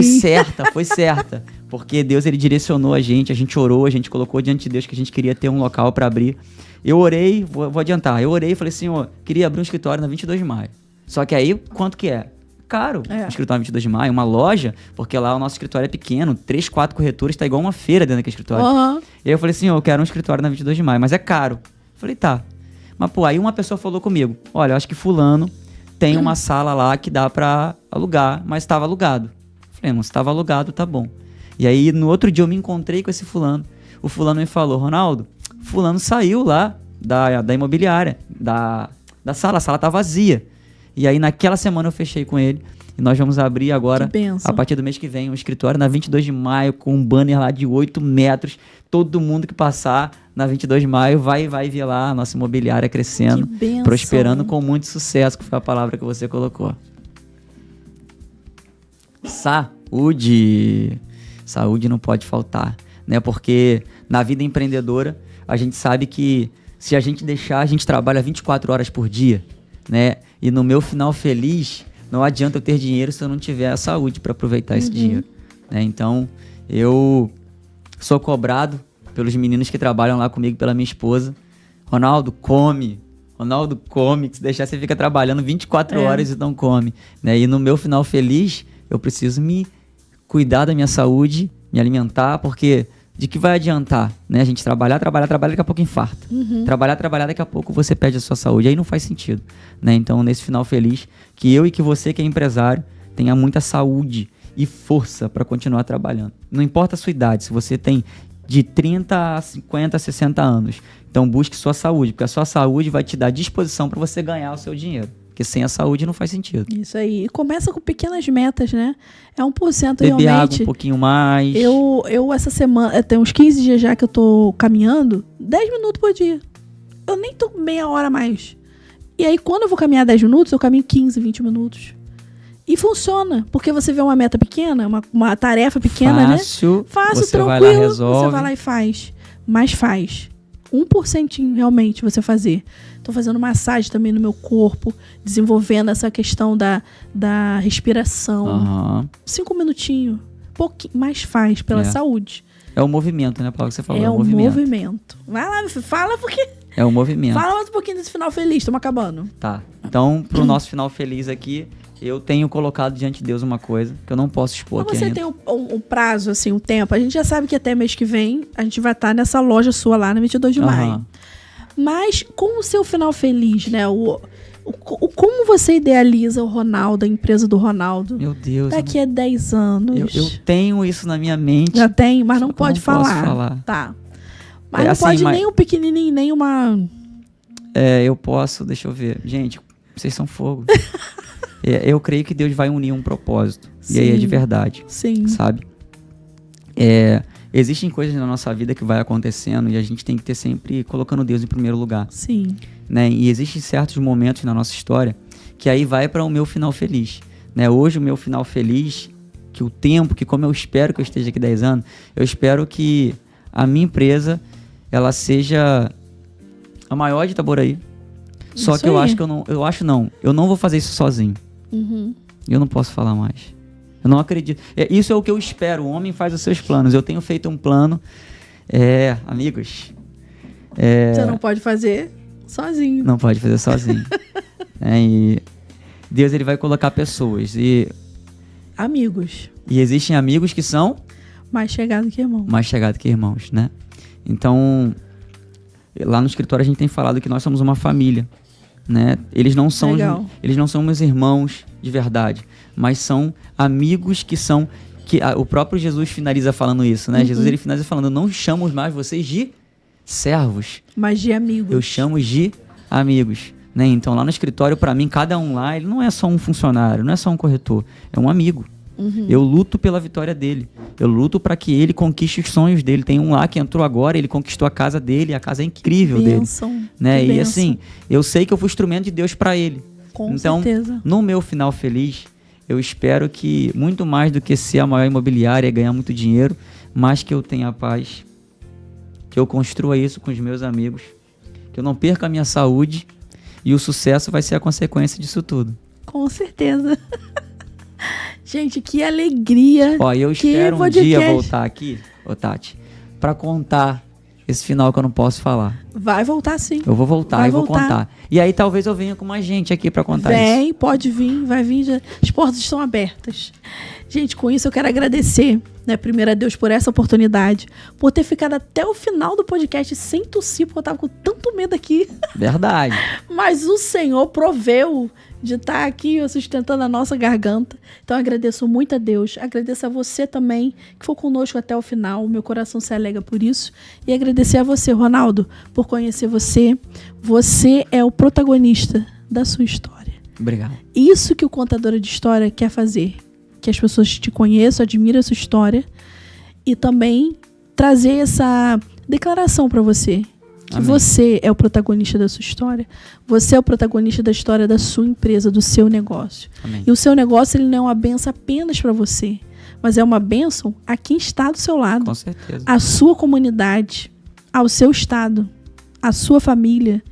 foi certa. Porque Deus, ele direcionou a gente orou, a gente colocou diante de Deus que a gente queria ter um local para abrir. Eu orei, vou adiantar, eu orei e falei, Senhor, queria abrir um escritório na 22 de maio. Só que aí, quanto que é? Caro, um escritório na 22 de maio, uma loja, porque lá o nosso escritório é pequeno, 3, 4 corretores, tá igual uma feira dentro daquele escritório. E aí eu falei assim, eu quero um escritório na 22 de maio, mas é caro. Eu falei, tá. Mas, pô, aí uma pessoa falou comigo, olha, eu acho que fulano tem uma sala lá que dá pra alugar, mas estava alugado. Eu falei, não, se estava alugado, tá bom. E aí, no outro dia eu me encontrei com esse fulano. O fulano me falou, Ronaldo, fulano saiu lá da imobiliária, da sala, a sala tá vazia. E aí, naquela semana eu fechei com ele E nós vamos abrir agora, Que bênção. a partir do mês que vem, um escritório na 22 de maio, com um banner lá de 8 metros. Todo mundo que passar na 22 de maio vai ver lá a nossa imobiliária crescendo, Que bênção. prosperando com muito sucesso, que foi a palavra que você colocou. Saúde. Saúde não pode faltar, né? Porque na vida empreendedora, a gente sabe que se a gente deixar, a gente trabalha 24 horas por dia, né? E no meu final feliz, não adianta eu ter dinheiro se eu não tiver a saúde para aproveitar esse dinheiro, né? Então, eu sou cobrado pelos meninos que trabalham lá comigo, pela minha esposa. Ronaldo, come. Ronaldo, come. Que se deixar, você fica trabalhando 24 horas e não come, né? E no meu final feliz, eu preciso me cuidar da minha saúde, me alimentar, porque de que vai adiantar, né? A gente trabalhar, daqui a pouco infarta. Trabalhar, daqui a pouco você perde a sua saúde. Aí não faz sentido, né? Então, nesse final feliz, que eu e que você que é empresário tenha muita saúde e força para continuar trabalhando. Não importa a sua idade, se você tem de 30 a 50, 60 anos. Então, busque sua saúde, porque a sua saúde vai te dar disposição para você ganhar o seu dinheiro. Porque sem a saúde não faz sentido. Isso aí. E começa com pequenas metas, né? É 1% Beber realmente. água um pouquinho mais. Eu essa semana, tem uns 15 dias já que eu tô caminhando, 10 minutos por dia. Eu nem tô meia hora mais. E aí, quando eu vou caminhar 10 minutos, eu caminho 15, 20 minutos. E funciona. Porque você vê uma meta pequena, uma tarefa pequena, Fácil, né? Fácil, você tranquilo. vai lá, resolve. Você vai lá e faz. Mas faz. 1% realmente você fazer. Tô fazendo massagem também no meu corpo, desenvolvendo essa questão da respiração. 5 minutinhos. Pouquinho, mas faz pela saúde. É o movimento, né, Paulo, que você falou? É o movimento. Vai lá, meu filho, fala porque... É o movimento. Fala mais um pouquinho desse final feliz, estamos acabando. Tá. Então, pro nosso final feliz aqui, eu tenho colocado diante de Deus uma coisa que eu não posso expor aqui Mas você ainda. tem um prazo, assim, um tempo. A gente já sabe que até mês que vem a gente vai estar nessa loja sua lá na 22 de maio. Mas com o seu final feliz, né? Como você idealiza o Ronaldo, a empresa do Ronaldo? Meu Deus. Daqui a 10 anos. Eu tenho isso na minha mente. Já tem, mas não Só que eu pode não posso falar. falar. Tá. Mas É, não assim, pode nem um pequenininho, nem uma... Eu posso, deixa eu ver. Gente, vocês são fogo. Eu creio que Deus vai unir um propósito. Sim. E aí é de verdade. Sim. Sabe? Existem coisas na nossa vida que vai acontecendo e a gente tem que ter sempre colocando Deus em primeiro lugar. Sim. Né? E existem certos momentos na nossa história que aí vai para o meu final feliz. Né? Hoje o meu final feliz, que o tempo, que como eu espero que eu esteja aqui 10 anos, eu espero que a minha empresa, ela seja a maior de Itaboraí. Só Isso que eu aí. acho que eu não vou fazer isso sozinho. Eu não posso falar mais. Eu não acredito. Isso é o que eu espero. O homem faz os seus planos. Eu tenho feito um plano. Amigos. Você não pode fazer sozinho. Não pode fazer sozinho. E Deus, ele vai colocar pessoas. Amigos. E existem amigos que são Mais chegado que irmão. mais chegados que irmãos, né? Então, lá no escritório a gente tem falado que nós somos uma família, né? Eles não são meus irmãos de verdade, mas são amigos o próprio Jesus finaliza falando isso, né? Jesus, ele finaliza falando: não chamo mais vocês de servos, Mas de amigos. eu chamo de amigos, né? Então, lá no escritório, para mim, cada um lá, ele não é só um funcionário, não é só um corretor, é um amigo. Eu luto pela vitória dele. Eu luto para que ele conquiste os sonhos dele. Tem um lá que entrou agora, ele conquistou a casa dele, a casa é incrível Bênção, dele. Né? que E bênção. assim, eu sei que eu fui instrumento de Deus para ele. Com então, certeza. no meu final feliz, eu espero que, muito mais do que ser a maior imobiliária e ganhar muito dinheiro, mas que eu tenha paz, que eu construa isso com os meus amigos, que eu não perca a minha saúde, e o sucesso vai ser a consequência disso tudo. Com certeza. Gente, que alegria. Ó, eu que espero um podcast. dia voltar aqui, Tati, pra contar esse final que eu não posso falar. Vai voltar sim. Eu vou voltar Vai e vou voltar. contar. E aí talvez eu venha com mais gente aqui pra contar isso. Vem, pode vir, vai vir. As portas estão abertas. Gente, com isso eu quero agradecer, né, primeiro a Deus por essa oportunidade, por ter ficado até o final do podcast sem tossir, porque eu tava com tanto medo aqui. Verdade. Mas o Senhor proveu de estar aqui sustentando a nossa garganta. Então eu agradeço muito a Deus. Agradeço a você também, que foi conosco até o final. O meu coração se alegra por isso. E agradecer a você, Ronaldo, por conhecer você. Você é o protagonista da sua história. Obrigado. Isso que o Contadora de História quer fazer. Que as pessoas te conheçam, admirem a sua história. E também trazer essa declaração para você. Que Amém. Você é o protagonista da sua história. Você é o protagonista da história da sua empresa, do seu negócio. Amém. E o seu negócio ele não é uma bênção apenas para você. Mas é uma bênção a quem está do seu lado. Com certeza. A sua comunidade, ao seu estado, a sua família.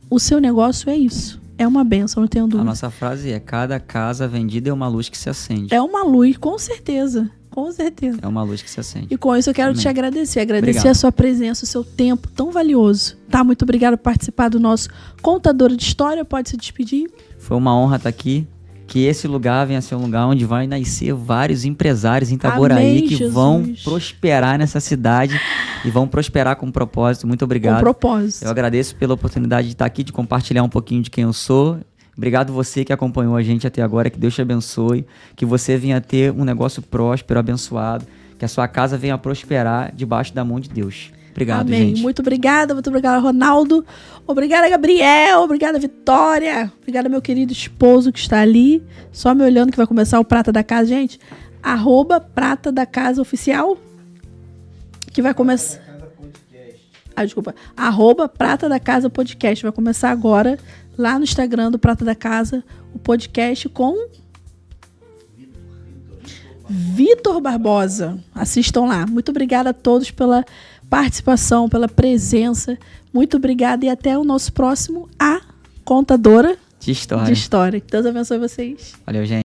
O seu negócio é isso. É uma bênção, não tenho A dúvida. nossa frase é: cada casa vendida é uma luz que se acende. É uma luz, com certeza. Com certeza. É uma luz que se acende. E com isso eu quero Amém. te agradecer. Agradecer Obrigado. a sua presença, o seu tempo tão valioso. Tá? Muito obrigada por participar do nosso Contadora de História. Pode se despedir. Foi uma honra estar aqui. Que esse lugar venha a ser um lugar onde vai nascer vários empresários em Itaboraí Amém, que Jesus. vão prosperar nessa cidade e vão prosperar com propósito. Muito Com obrigado. propósito. Eu agradeço pela oportunidade de estar aqui, de compartilhar um pouquinho de quem eu sou. Obrigado você que acompanhou a gente até agora. Que Deus te abençoe. Que você venha ter um negócio próspero, abençoado. Que a sua casa venha a prosperar debaixo da mão de Deus. Obrigado, Amém. gente. Muito obrigada, Ronaldo. Obrigada, Gabriel. Obrigada, Vitória. Obrigada, meu querido esposo que está ali. Só me olhando que vai começar o Prata da Casa, gente. @Prata da Casa Oficial. Que vai começar. Desculpa. @Prata da Casa Podcast. Vai começar agora lá no Instagram do Prata da Casa o podcast com Vitor Barbosa. Assistam lá. Muito obrigada a todos pela participação, pela presença. Muito obrigada e até o nosso próximo A Contadora De história. de História. Que Deus abençoe vocês. Valeu, gente.